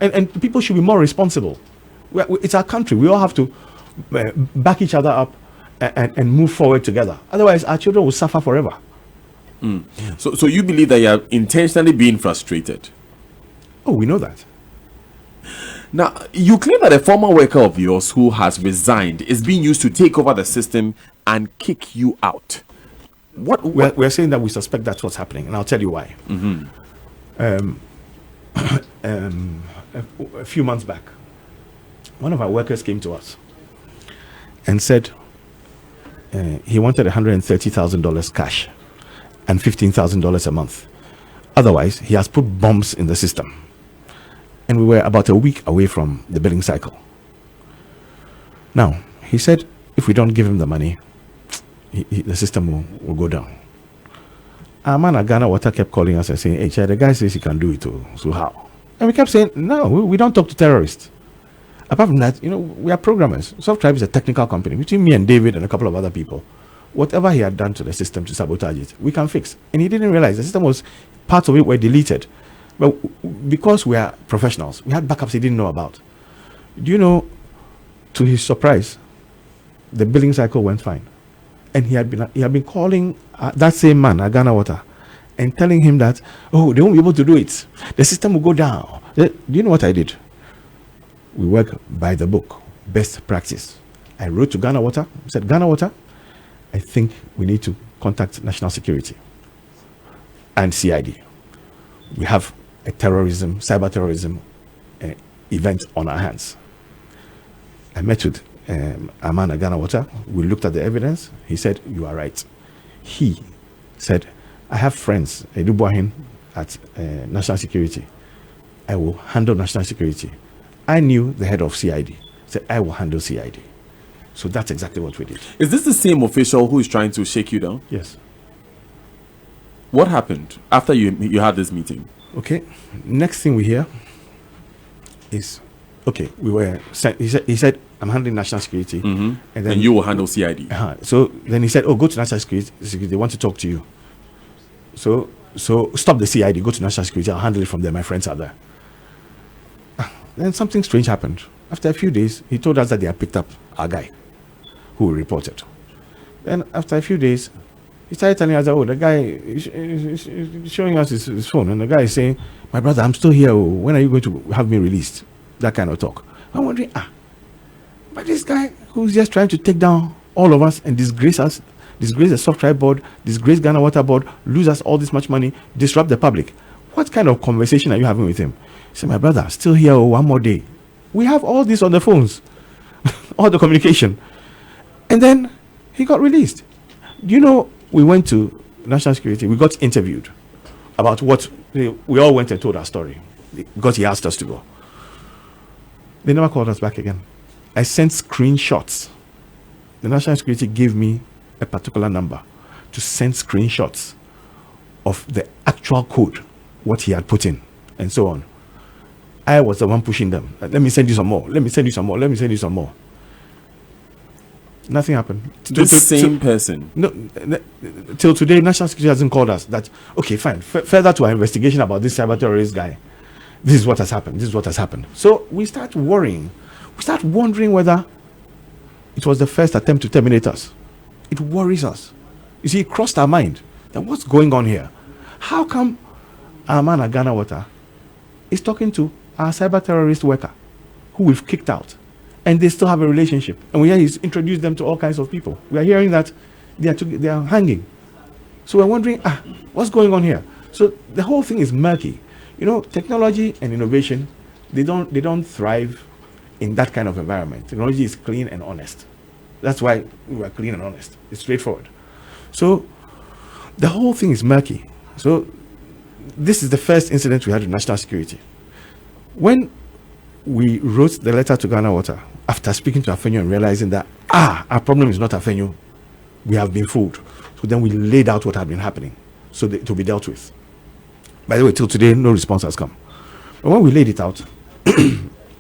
and people should be more responsible. It's our country. We all have to back each other up and move forward together. Otherwise, our children will suffer forever. So you believe that you are intentionally being frustrated? Oh, we know that. Now, you claim that a former worker of yours who has resigned is being used to take over the system and kick you out. What? We're saying that we suspect that's what's happening, and I'll tell you why. A few months back, one of our workers came to us and said he wanted $130,000 cash and $15,000 a month. Otherwise, he has put bombs in the system. And we were about a week away from the billing cycle. Now, he said if we don't give him the money, the system will go down. Our man at Ghana Water kept calling us and saying, hey, Chad, the guy says he can do it too. So how? And we kept saying, no, we don't talk to terrorists. Apart from that, we are programmers. SOFTtribe is a technical company. Between me and David and a couple of other people, whatever he had done to the system to sabotage it, we can fix. And he didn't realize the system was, parts of it were deleted. But because we are professionals, we had backups he didn't know about. Do you know, to his surprise, the billing cycle went fine. And he had been calling that same man at Ghana Water and telling him that, oh, they won't be able to do it. The system will go down. Do you know what I did? We work by the book, best practice. I wrote to Ghana Water, said, Ghana Water, I think we need to contact National Security and CID. We have a cyber terrorism event on our hands. I met with a man at Ghana Water. We looked at the evidence. He said, you are right. He said, I have friends, Edubuahin, at National Security. I will handle National Security. I knew the head of CID. Said, I will handle CID. So that's exactly what we did. Is this the same official who is trying to shake you down? Yes. What happened after you had this meeting? Okay. Next thing we hear is, okay, we were sent, he said, I'm handling National Security. And then you will handle CID. So then he said, oh, go to National Security. They want to talk to you. So stop the CID, go to National Security. I'll handle it from there. My friends are there. Then something strange happened. After a few days, he told us that they had picked up our guy who reported. Then after a few days, he started telling us, oh, the guy is showing us his phone. And the guy is saying, my brother, I'm still here. When are you going to have me released? That kind of talk. I'm wondering, but this guy who's just trying to take down all of us and disgrace us, disgrace the SOFTtribe board, disgrace Ghana Water board, lose us all this much money, disrupt the public. What kind of conversation are you having with him? He said, my brother, still here, one more day. We have all this on the phones, all the communication. And then he got released. Do you know, we went to National Security, we got interviewed about what, we all went and told our story because he asked us to go. They never called us back again. I sent screenshots. The National Security gave me a particular number to send screenshots of the actual code, what he had put in, and so on. I was the one pushing them. Let me send you some more. Let me send you some more. Let me send you some more. Nothing happened. The same person? No. Till today, National Security hasn't called us. That, okay, fine. Further to our investigation about this cyber terrorist guy, this is what has happened. This is what has happened. So we start worrying. We start wondering whether it was the first attempt to terminate us. It worries us. You see, it crossed our mind that what's going on here? How come our man at Ghana Water is talking to our cyber terrorist worker who we've kicked out, and they still have a relationship? And we hear he's introduced them to all kinds of people. We are hearing that they are hanging. So we're wondering, what's going on here? So the whole thing is murky. You know, technology and innovation, they don't thrive in that kind of environment. Technology is clean and honest. That's why we are clean and honest. It's straightforward. So the whole thing is murky. So this is the first incident we had with National Security. When we wrote the letter to Ghana Water, after speaking to Afenyo and realizing that, our problem is not Afenyo, we have been fooled. So then we laid out what had been happening so that to be dealt with. By the way, till today, no response has come. But when we laid it out...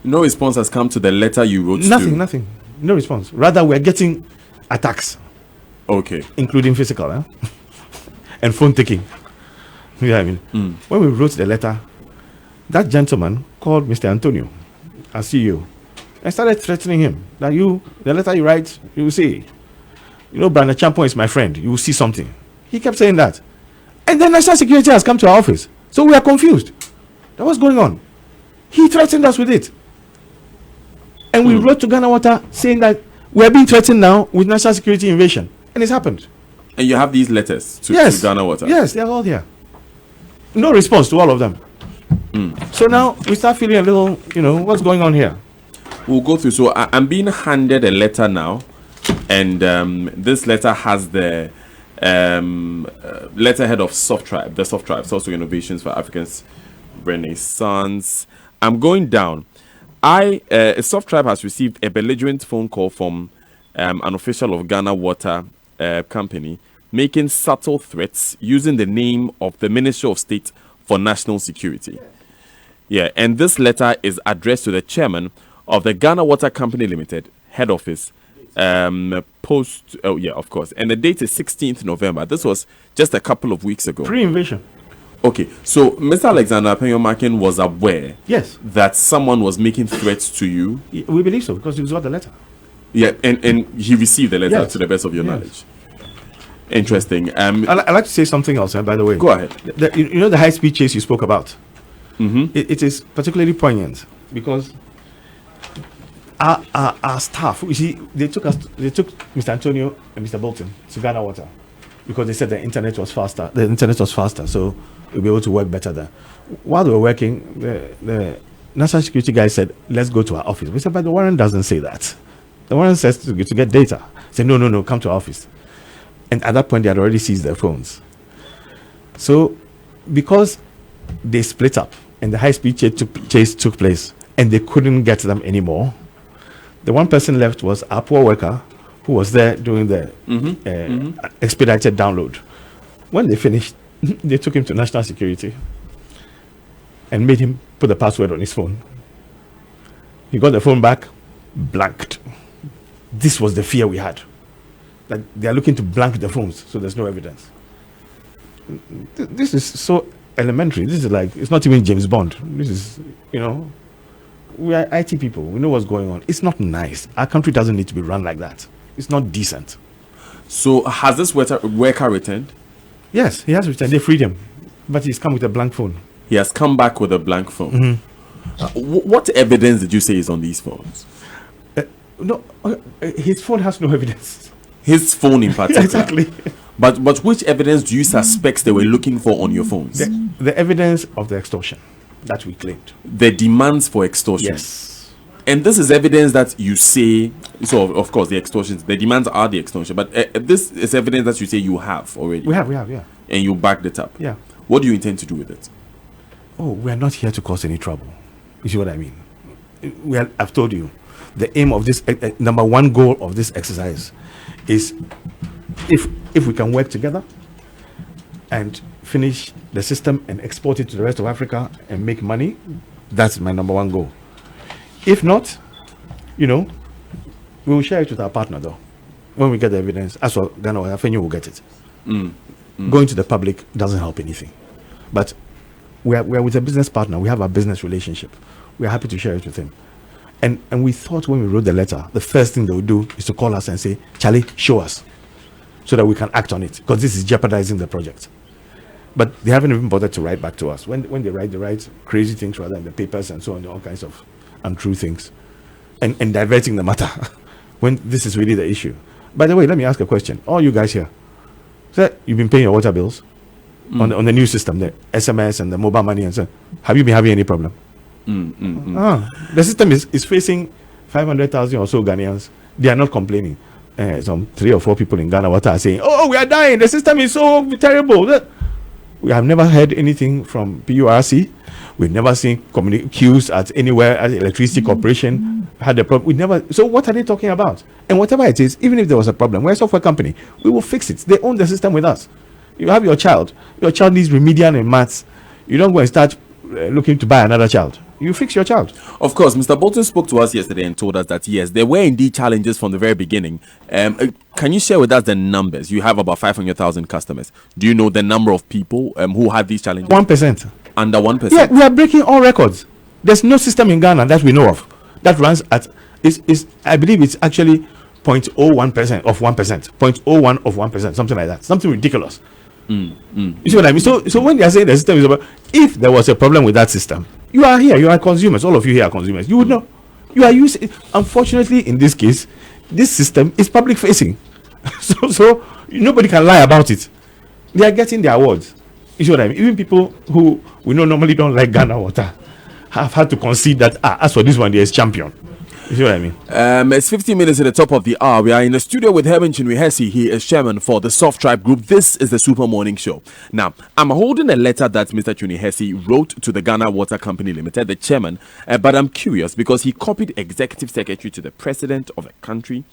No response has come to the letter you wrote Nothing. No response. Rather, we're getting attacks. Okay. Including physical, and phone taking. You know what I mean? When we wrote the letter, that gentleman called Mr. Antonio, our CEO, and started threatening him that the letter you write, you will see. Brandon Champon is my friend. You will see something. He kept saying that. And then National Security has come to our office. So we are confused. That was going on. He threatened us with it. And we wrote to Ghana Water saying that we are being threatened now with national security invasion. And it's happened. And you have these letters to Ghana Water? Yes, they are all there. No response to all of them. So now we start feeling a little, what's going on here? We'll go through. So I'm being handed a letter now. And this letter has the letterhead of SOFTtribe, the SOFTtribe, Social Innovations for Africans Renaissance. I'm going down. SOFTtribe has received a belligerent phone call from an official of Ghana Water Company making subtle threats using the name of the Ministry of State for National Security. Yeah, and this letter is addressed to the chairman of the Ghana Water Company Limited, head office, post. Oh yeah, of course. And the date is 16th November. This was just a couple of weeks ago. Pre-invasion. Okay, so Mr. Alexander Penyomakin was aware, yes, that someone was making threats to you. We believe so because he got the letter. Yeah, and he received the letter, to the best of your knowledge. Interesting. I'd like to say something else, by the way. Go ahead. The high-speed chase you spoke about. It is particularly poignant because our staff, you see, they took Mr. Antonio and Mr. Bolton to Ghana Water because they said the internet was faster. So we'll be able to work better there. While they were working, the national security guy said, let's go to our office. We said, but the warrant doesn't say that. The warrant says to get data. He said, no, come to our office. And at that point, they had already seized their phones. So because they split up and the high-speed chase took place and they couldn't get them anymore, the one person left was our poor worker who was there doing the expedited download. When they finished, they took him to national security and made him put the password on his phone. He got the phone back, blanked. This was the fear we had, that they are looking to blank the phones so there's no evidence. This is so elementary. This is like, it's not even James Bond. This is, we are IT people. We know what's going on. It's not nice. Our country doesn't need to be run like that. It's not decent. So has this worker returned? Yes, he has returned. They freed him, but he's come with a blank phone. He has come back with a blank phone. What evidence did you say is on these phones? His phone has no evidence. His phone in particular? Exactly. But which evidence do you suspect they were looking for on your phones? The evidence of the extortion that we claimed. The demands for extortion? Yes. And this is evidence that you say, so of course the extortions, the demands are the extortion, but this is evidence that you say you have already. We have, yeah. And you backed it up. Yeah. What do you intend to do with it? Oh, we are not here to cause any trouble. You see what I mean? I've told you, the aim of this, number one goal of this exercise is if we can work together and finish the system and export it to the rest of Africa and make money, that's my number one goal. If not, we will share it with our partner though. When we get the evidence, as for Ghana, Afenyo will get it. Going to the public doesn't help anything. But we are with a business partner. We have a business relationship. We are happy to share it with him. And we thought when we wrote the letter, the first thing they would do is to call us and say, Charlie, show us, so that we can act on it, because this is jeopardizing the project. But they haven't even bothered to write back to us. When they write crazy things rather in the papers and so on, all kinds of untrue things, and diverting the matter when this is really the issue. By the way, let me ask a question. All you guys here, sir, you've been paying your water bills on the new system, the SMS and the mobile money and so on. Have you been having any problem? The system is facing 500,000 or so Ghanaians. They are not complaining. Some 3 or 4 people in Ghana Water are saying, oh, we are dying, the system is so terrible. We have never heard anything from PURC. We've never seen queues at anywhere at the electricity corporation had a problem. We never. So what are they talking about? And whatever it is, even if there was a problem, we're a software company. We will fix it. They own the system with us. You have your child. Your child needs remedial in maths. You don't go and start looking to buy another child. you fix your child. Of course, Mr. Bolton spoke to us yesterday and told us that yes, there were indeed challenges from the very beginning. Can you share with us the numbers? You have about 500,000 customers. Do you know the number of people who had these challenges? 1%. Under 1%? Yeah, we are breaking all records. There's no system in Ghana that we know of that runs at, I believe it's actually 0.01% of 1%, 0.01 of 1%, something like that. Something ridiculous. You see what I mean? So when they are saying the system is about, if there was a problem with that system, you are here, you are consumers, all of you here are consumers, you would know. You are using, unfortunately in this case, this system is public facing. so nobody can lie about it. They are getting their awards. You see what I mean? Even people who we know normally don't like Ghana water have had to concede that, as for this one, there is champion. You see what I mean? It's 15 minutes at the top of the hour. We are in the studio with Herman Chinwihesi. He is chairman for the SOFTtribe group. This is the Super Morning Show. Now, I'm holding a letter that Mr. Chinwihesi wrote to the Ghana Water Company Limited, the chairman, but I'm curious because he copied executive secretary to the president of the country,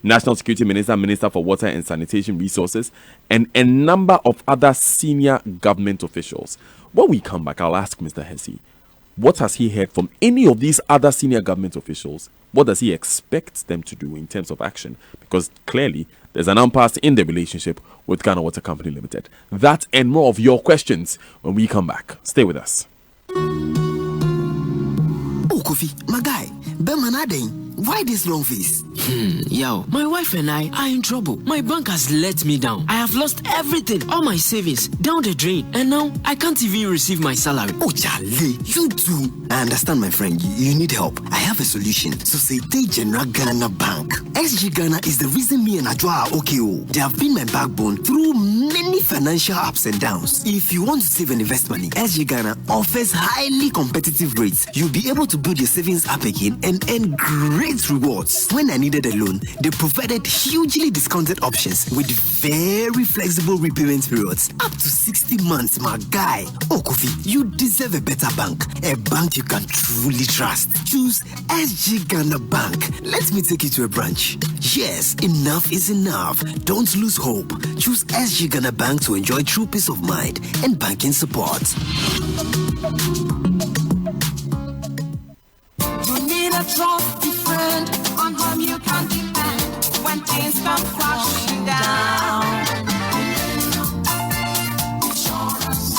National Security Minister, Minister for Water and Sanitation Resources, and a number of other senior government officials. When we come back, I'll ask Mr. Hesi, what has he heard from any of these other senior government officials? What does he expect them to do in terms of action? Because clearly, there's an impasse in the relationship with Ghana Water Company Limited. That and more of your questions when we come back. Stay with us. Oh, Kofi, my guy, why this long face? Yo, my wife and I are in trouble. My bank has let me down. I have lost everything, all my savings, down the drain. And now, I can't even receive my salary. Oh, Charlie, you too. I understand, my friend. You need help. I have a solution. Societe General Ghana Bank. SG Ghana is the reason me and Ajwa are okay. They have been my backbone through many financial ups and downs. If you want to save and invest money, SG Ghana offers highly competitive rates. You'll be able to build your savings up again and earn great rewards. When I needed a loan, they provided hugely discounted options with very flexible repayment periods, up to 60 months, my guy. Oh, Kofi, you deserve a better bank, a bank you can truly trust. Choose SG Ghana Bank. Let me take you to a branch. Yes, enough is enough. Don't lose hope. Choose SG Ghana Bank to enjoy true peace of mind and banking support. You need a trusty friend on whom you can depend when things come crashing down. Insurance,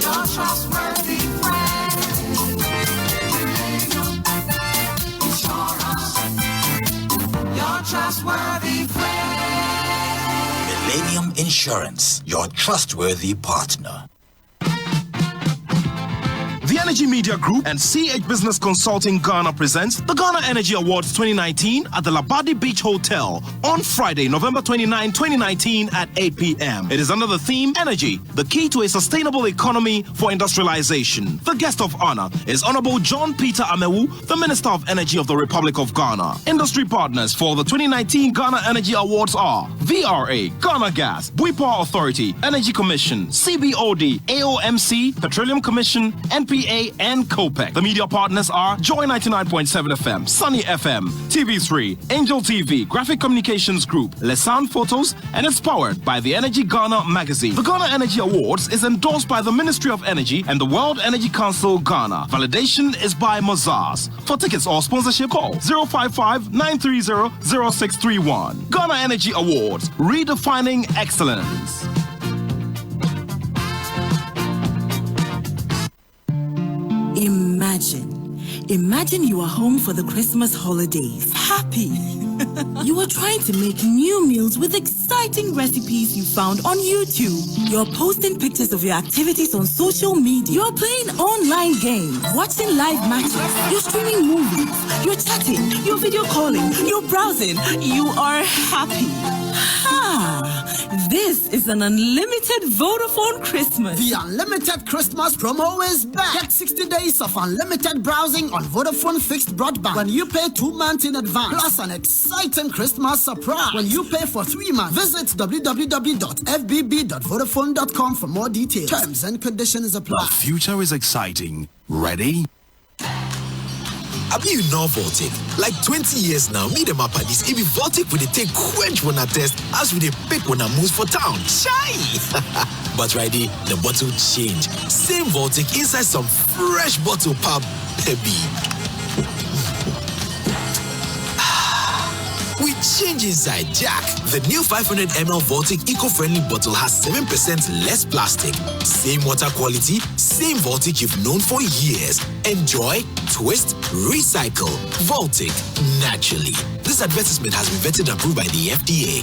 your trustworthy friend. Insurance, your trustworthy friend. Millennium Insurance, your trustworthy partner. The Energy Media Group and CH Business Consulting Ghana presents the Ghana Energy Awards 2019 at the Labadi Beach Hotel on Friday, November 29, 2019 at 8 p.m. It is under the theme Energy, the key to a sustainable economy for industrialization. The guest of honor is Honorable John Peter Amewu, the Minister of Energy of the Republic of Ghana. Industry partners for the 2019 Ghana Energy Awards are VRA, Ghana Gas, Bui Power Authority, Energy Commission, CBOD, AOMC, Petroleum Commission, NPA, and COPEC. The media partners are Joy 99.7 FM, Sunny FM, TV3, Angel TV, Graphic Communications Group, Lesan Photos, and it's powered by the Energy Ghana magazine. The Ghana Energy Awards is endorsed by the Ministry of Energy and the World Energy Council Ghana. Validation is by Mazars. For tickets or sponsorship, call 055-930-0631. Ghana Energy Awards, redefining excellence. Imagine you are home for the Christmas holidays, happy. You are trying to make new meals with exciting recipes you found on YouTube. You're posting pictures of your activities on social media. You're playing online games, watching live matches. You're streaming movies. You're chatting. You're video calling. You're browsing. You are happy. This is an unlimited Vodafone Christmas. The unlimited Christmas promo is back. Get 60 days of unlimited browsing on Vodafone fixed broadband when you pay 2 months in advance. Plus an exciting Christmas surprise when you pay for 3 months. Visit www.fbb.vodafone.com for more details. Terms and conditions apply. The future is exciting. Ready? I be you know Voltic. Like 20 years now, me them up at this. If Voltic with the take quench when I test, as we they pick when I move for town. Shy! But right there, the bottle change. Same Voltic inside some fresh bottle pub, baby. We change inside Jack. The new 500 ml Voltic eco-friendly bottle has 7% less plastic. Same water quality, same Voltic you've known for years. Enjoy, twist, recycle. Voltic, naturally. This advertisement has been vetted and approved by the FDA.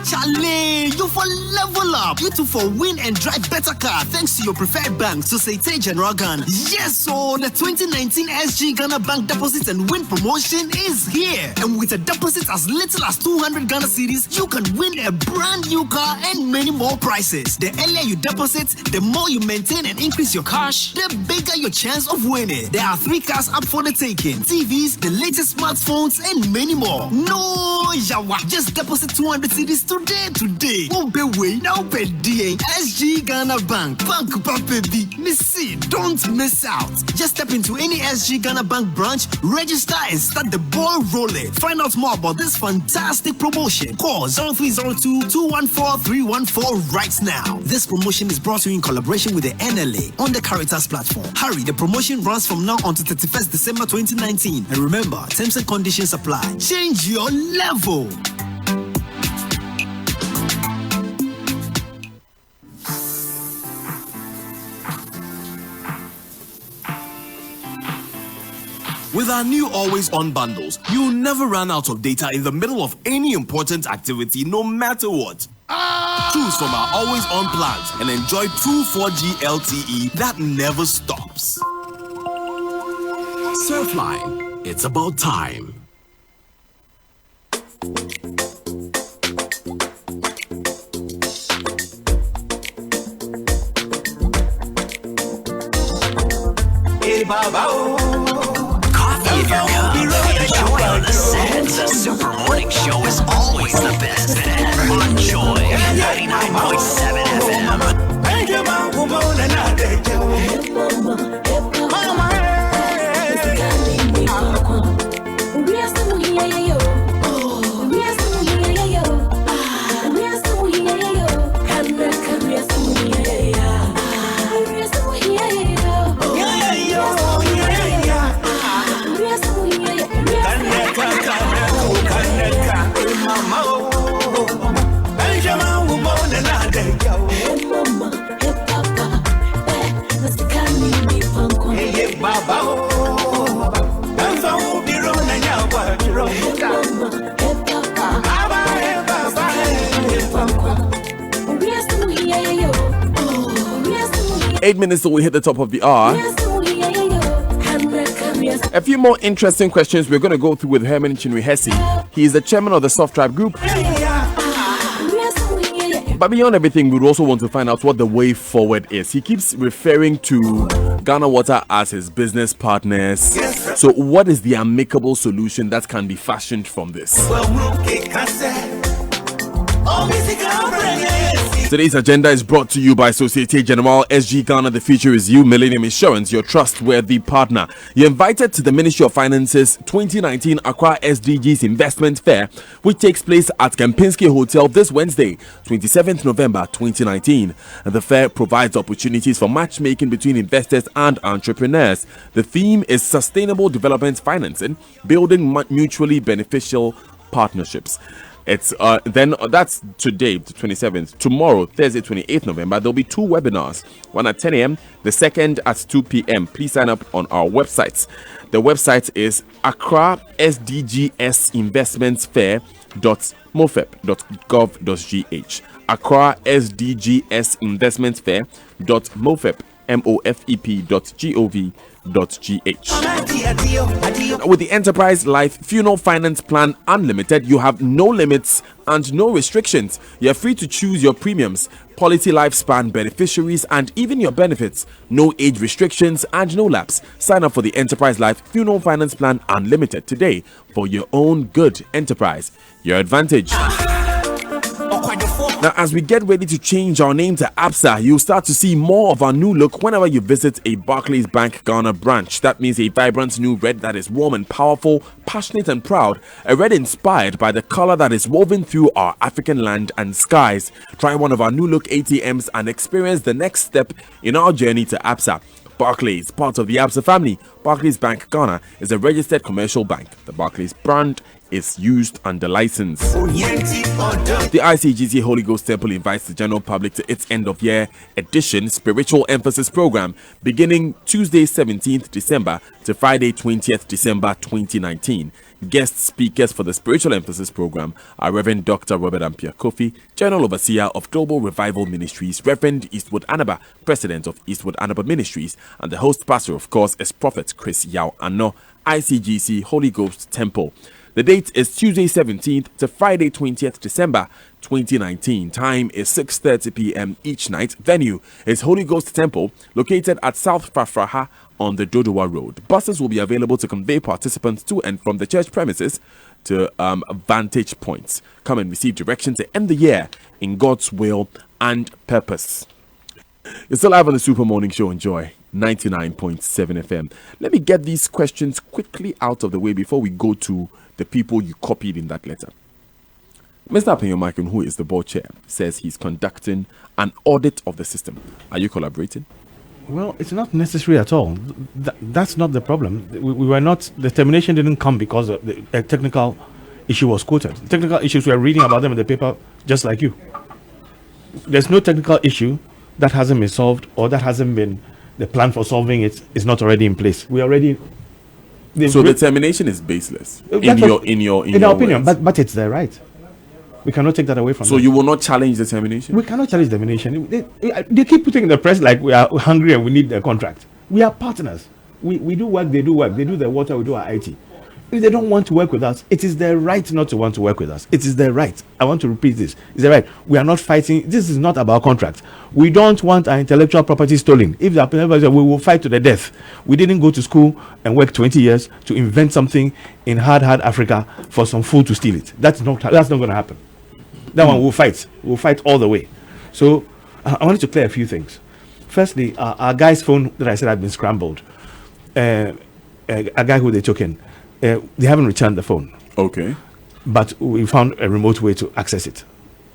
Charlie, you for level up. You two for win and drive better car thanks to your preferred bank, Societe Generale Ghana. Yes, so the 2019 SG Ghana Bank Deposit and Win promotion is here. And with a deposit as little as 200 Ghana cedis, you can win a brand new car and many more prizes. The earlier you deposit, the more you maintain and increase your cash, the bigger your chance of winning. There are 3 cars up for the taking: TVs, the latest smartphones, and many more. No, yawa, just deposit 200 cedis today. Won't be way now, pay DA. SG Ghana Bank baby. Missy, don't miss out. Just step into any SG Ghana Bank branch, register, and start the ball rolling. Find out more about this fantastic promotion. Call 0302-214-314 right now. This promotion is brought to you in collaboration with the NLA on the Caritas platform. Hurry, the promotion runs from now until 31st December 2019. And remember, terms and conditions apply. Change your level. With our new Always On bundles, you'll never run out of data in the middle of any important activity, no matter what. Choose from our Always On plans and enjoy true 4G LTE that never stops. Surfline, it's about time. Hey, Baba. Coffee in your cup. Enjoy on the set. The Super Morning Show is always the best bet. On Joy 99.7 FM. Eight minutes till we hit the top of the hour. A few more interesting questions we're going to go through with Herman Chinwe-Hesse. He is the chairman of the SOFTtribe group. But beyond everything, we also want to find out what the way forward is. He keeps referring to Ghana Water as his business partners. So what is the amicable solution that can be fashioned from this? Today's agenda is brought to you by Societe Generale SG Ghana. The future is you. Millennium Insurance, your trustworthy partner. You're invited to the Ministry of Finance's 2019 Accra SDGs Investment Fair, which takes place at Kempinski Hotel this Wednesday, 27th November 2019. And the fair provides opportunities for matchmaking between investors and entrepreneurs. The theme is Sustainable Development Financing, building mutually beneficial partnerships. It's then that's today, the 27th. Tomorrow, Thursday, 28th November, there'll be 2 webinars. One at 10 a.m., the second at 2 p.m. Please sign up on our websites. The website is Accra SDGs Investments Fair.mofep.gov.gh. Accra SDGs Investments Fair.mofep.gov.gh. With the Enterprise Life Funeral Finance Plan Unlimited, you have no limits and no restrictions. You're free to choose your premiums, policy lifespan, beneficiaries, and even your benefits. No age restrictions and no lapse. Sign up for the Enterprise Life Funeral Finance Plan Unlimited today for your own good. Enterprise, your advantage. Now, as we get ready to change our name to ABSA, you'll start to see more of our new look whenever you visit a Barclays Bank Ghana branch. That means a vibrant new red that is warm and powerful, passionate and proud, a red inspired by the color that is woven through our African land and skies. Try one of our new look ATMs and experience the next step in our journey to ABSA. Barclays, part of the ABSA family. Barclays Bank Ghana is a registered commercial bank. The Barclays brand is used under license. The ICGC Holy Ghost Temple invites the general public to its end of year edition spiritual emphasis program beginning Tuesday 17th December to Friday 20th December 2019. Guest speakers for the spiritual emphasis program are Reverend Dr. Robert Ampia Kofi, General Overseer of Global Revival Ministries, Reverend Eastwood Anaba, President of Eastwood Anaba Ministries, and the host pastor, of course, is Prophet Chris Yao Ano, ICGC Holy Ghost Temple. The date is Tuesday 17th to Friday 20th December 2019. Time is 6:30 p.m. each night. Venue is Holy Ghost Temple, located at South Fafraha on the Dodowa Road. Buses will be available to convey participants to and from the church premises to vantage points. Come and receive direction to end the year in God's will and purpose. You're still live on the Super Morning Show. Enjoy 99.7 FM. Let me get these questions quickly out of the way before we go to the people you copied in that letter. Mr. Apenyomakun, who is the board chair, says he's conducting an audit of the system. Are you collaborating? Well, it's not necessary at all. That's not the problem. We were not, the termination didn't come because a technical issue was quoted. Technical issues, we are reading about them in the paper just like you. There's no technical issue that hasn't been solved, or that hasn't been, the plan for solving it is not already in place. We already... So the termination is baseless in our opinion, but it's their right. We cannot take that away from them. So you will not challenge the termination? We cannot challenge the termination. They keep putting in the press like we are hungry and we need the contract. We are partners. We do work, they do work. They do the water, we do our IT. If they don't want to work with us, it is their right not to want to work with us. It is their right. I want to repeat this. It's their right. We are not fighting. This is not about contract. We don't want our intellectual property stolen. If we will fight to the death. We didn't go to school and work 20 years to invent something in hard Africa for some fool to steal it. That's not going to happen. That one we'll fight. We'll fight all the way. So I wanted to clear a few things. Firstly, our guy's phone that I said had been scrambled. A guy who they took in. They haven't returned the phone. Okay. But we found a remote way to access it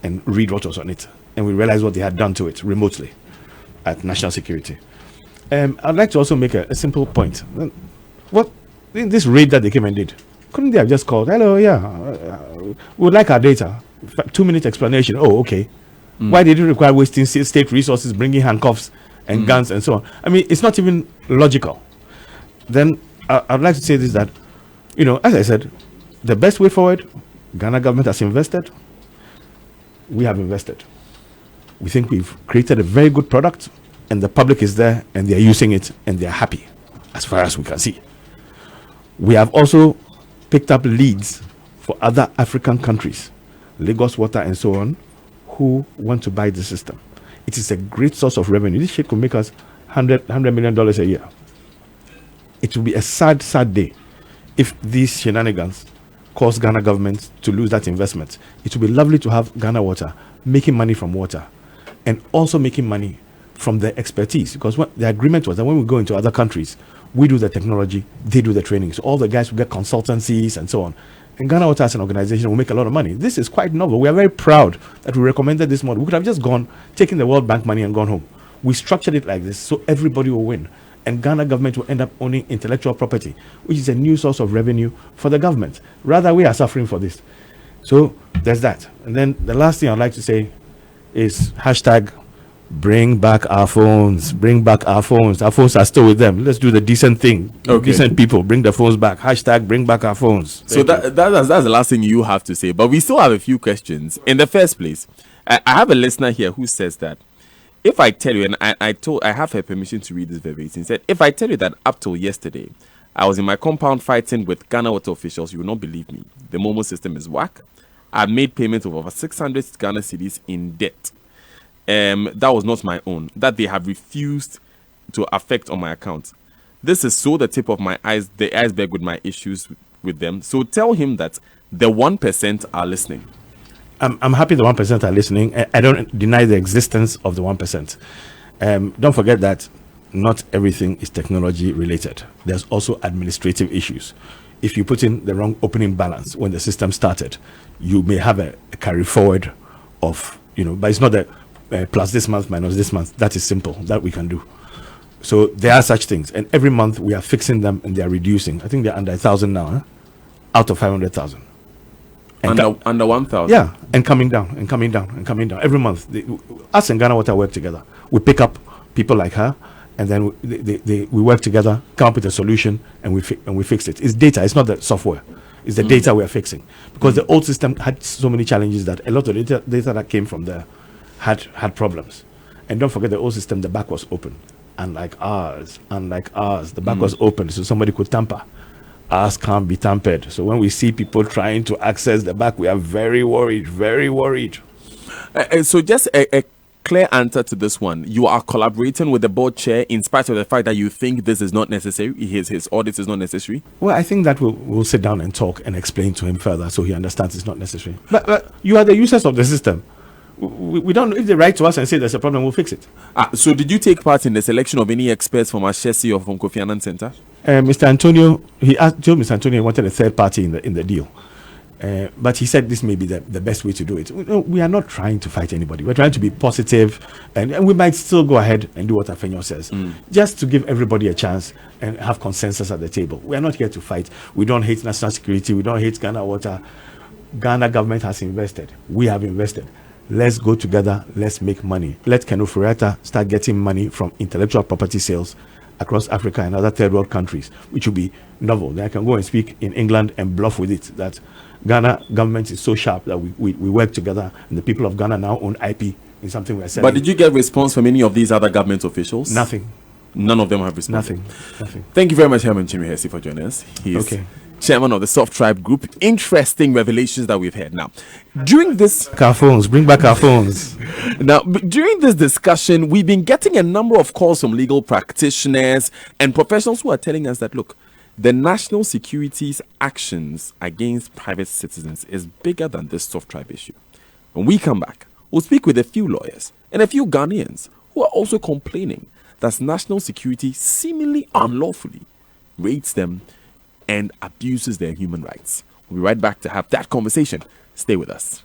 and read what was on it. And we realized what they had done to it remotely at National Security. I'd like to also make a simple point. What this raid that they came and did, couldn't they have just called, hello, we would like our data. 2-minute explanation. Oh, okay. Why did it require wasting state resources, bringing handcuffs and guns and so on? I mean, it's not even logical. Then I'd like to say this, that as I said, the best way forward, Ghana government has invested. We have invested. We think we've created a very good product, and the public is there, and they're using it, and they're happy, as far as we can see. We have also picked up leads for other African countries, Lagos Water and so on, who want to buy the system. It is a great source of revenue. This shit could make us $100 million a year. It will be a sad, sad day if these shenanigans cause Ghana government to lose that investment. It will be lovely to have Ghana Water making money from water and also making money from their expertise, because what the agreement was that when we go into other countries, we do the technology, they do the training. So all the guys will get consultancies and so on. And Ghana Water as an organization will make a lot of money. This is quite novel. We are very proud that we recommended this model. We could have just gone, taken the World Bank money and gone home. We structured it like this so everybody will win. And Ghana government will end up owning intellectual property, which is a new source of revenue for the government. Rather, we are suffering for this. So there's that. And then the last thing I'd like to say is hashtag bring back our phones. Bring back our phones. Our phones are still with them. Let's do the decent thing. Okay. Decent people, bring the phones back. Hashtag bring back our phones. So that's the last thing you have to say. But we still have a few questions. In the first place, I have a listener here who says that if I tell you, and I have her permission to read this verbatim, said, if I tell you that up till yesterday, I was in my compound fighting with Ghana Water officials, you will not believe me. The Momo system is whack. I made payment of over 600 Ghana cedis in debt. That was not my own. That they have refused to affect on my account. This is so the tip of my eyes, the iceberg with my issues with them. So tell him that the 1% are listening. I'm happy the 1% are listening. I don't deny the existence of the 1%. Don't forget that not everything is technology related. There's also administrative issues. If you put in the wrong opening balance when the system started, you may have a carry forward of, but it's not the plus this month minus this month. That is simple. That we can do. So there are such things. And every month we are fixing them and they are reducing. I think they're under 1,000 now, out of 500,000. Under 1,000? Yeah, and coming down and coming down and coming down. Every month, us and Ghana Water work together. We pick up people like her, and then we work together, come up with a solution, and we fix it. It's data. It's not the software. It's the data we are fixing. Because the old system had so many challenges that a lot of data that came from there had problems. And don't forget the old system, the back was open. Unlike ours, the back was open, so somebody could tamper. Ours can't be tampered. So when we see people trying to access the back, we are very worried, very worried. So just a clear answer to this one. You are collaborating with the board chair in spite of the fact that you think this is not necessary, his audit is not necessary? Well, I think that we'll sit down and talk and explain to him further so he understands it's not necessary. But you are the users of the system. We don't, if they write to us and say there's a problem, we'll fix it. So did you take part in the selection of any experts from Ashesi or from Kofi Annan Center? Mr. Antonio, told Mr. Antonio he wanted a third party in the deal. But he said this may be the best way to do it. We are not trying to fight anybody. We're trying to be positive, and we might still go ahead and do what Afenyo says, just to give everybody a chance and have consensus at the table. We are not here to fight. We don't hate national security. We don't hate Ghana Water. Ghana government has invested. We have invested. Let's go together. Let's make money. Let Keno Fureta start getting money from intellectual property sales across Africa and other third world countries, which will be novel. Then I can go and speak in England and bluff with it that Ghana government is so sharp that we work together, and the people of Ghana now own IP in something we are selling. But did you get response from any of these other government officials? Nothing. None of them have responded? Nothing. Thank you very much, Herman Chimihesi, for joining us. He is chairman of the SOFTtribe group. Interesting revelations that we've had. Now, during this... Our phones, bring back our phones. Now, during this discussion, we've been getting a number of calls from legal practitioners and professionals who are telling us that, look, the national security's actions against private citizens is bigger than this SOFTtribe issue. When we come back, we'll speak with a few lawyers and a few Ghanaians who are also complaining that national security seemingly unlawfully raids them and abuses their human rights. We'll be right back to have that conversation. Stay with us.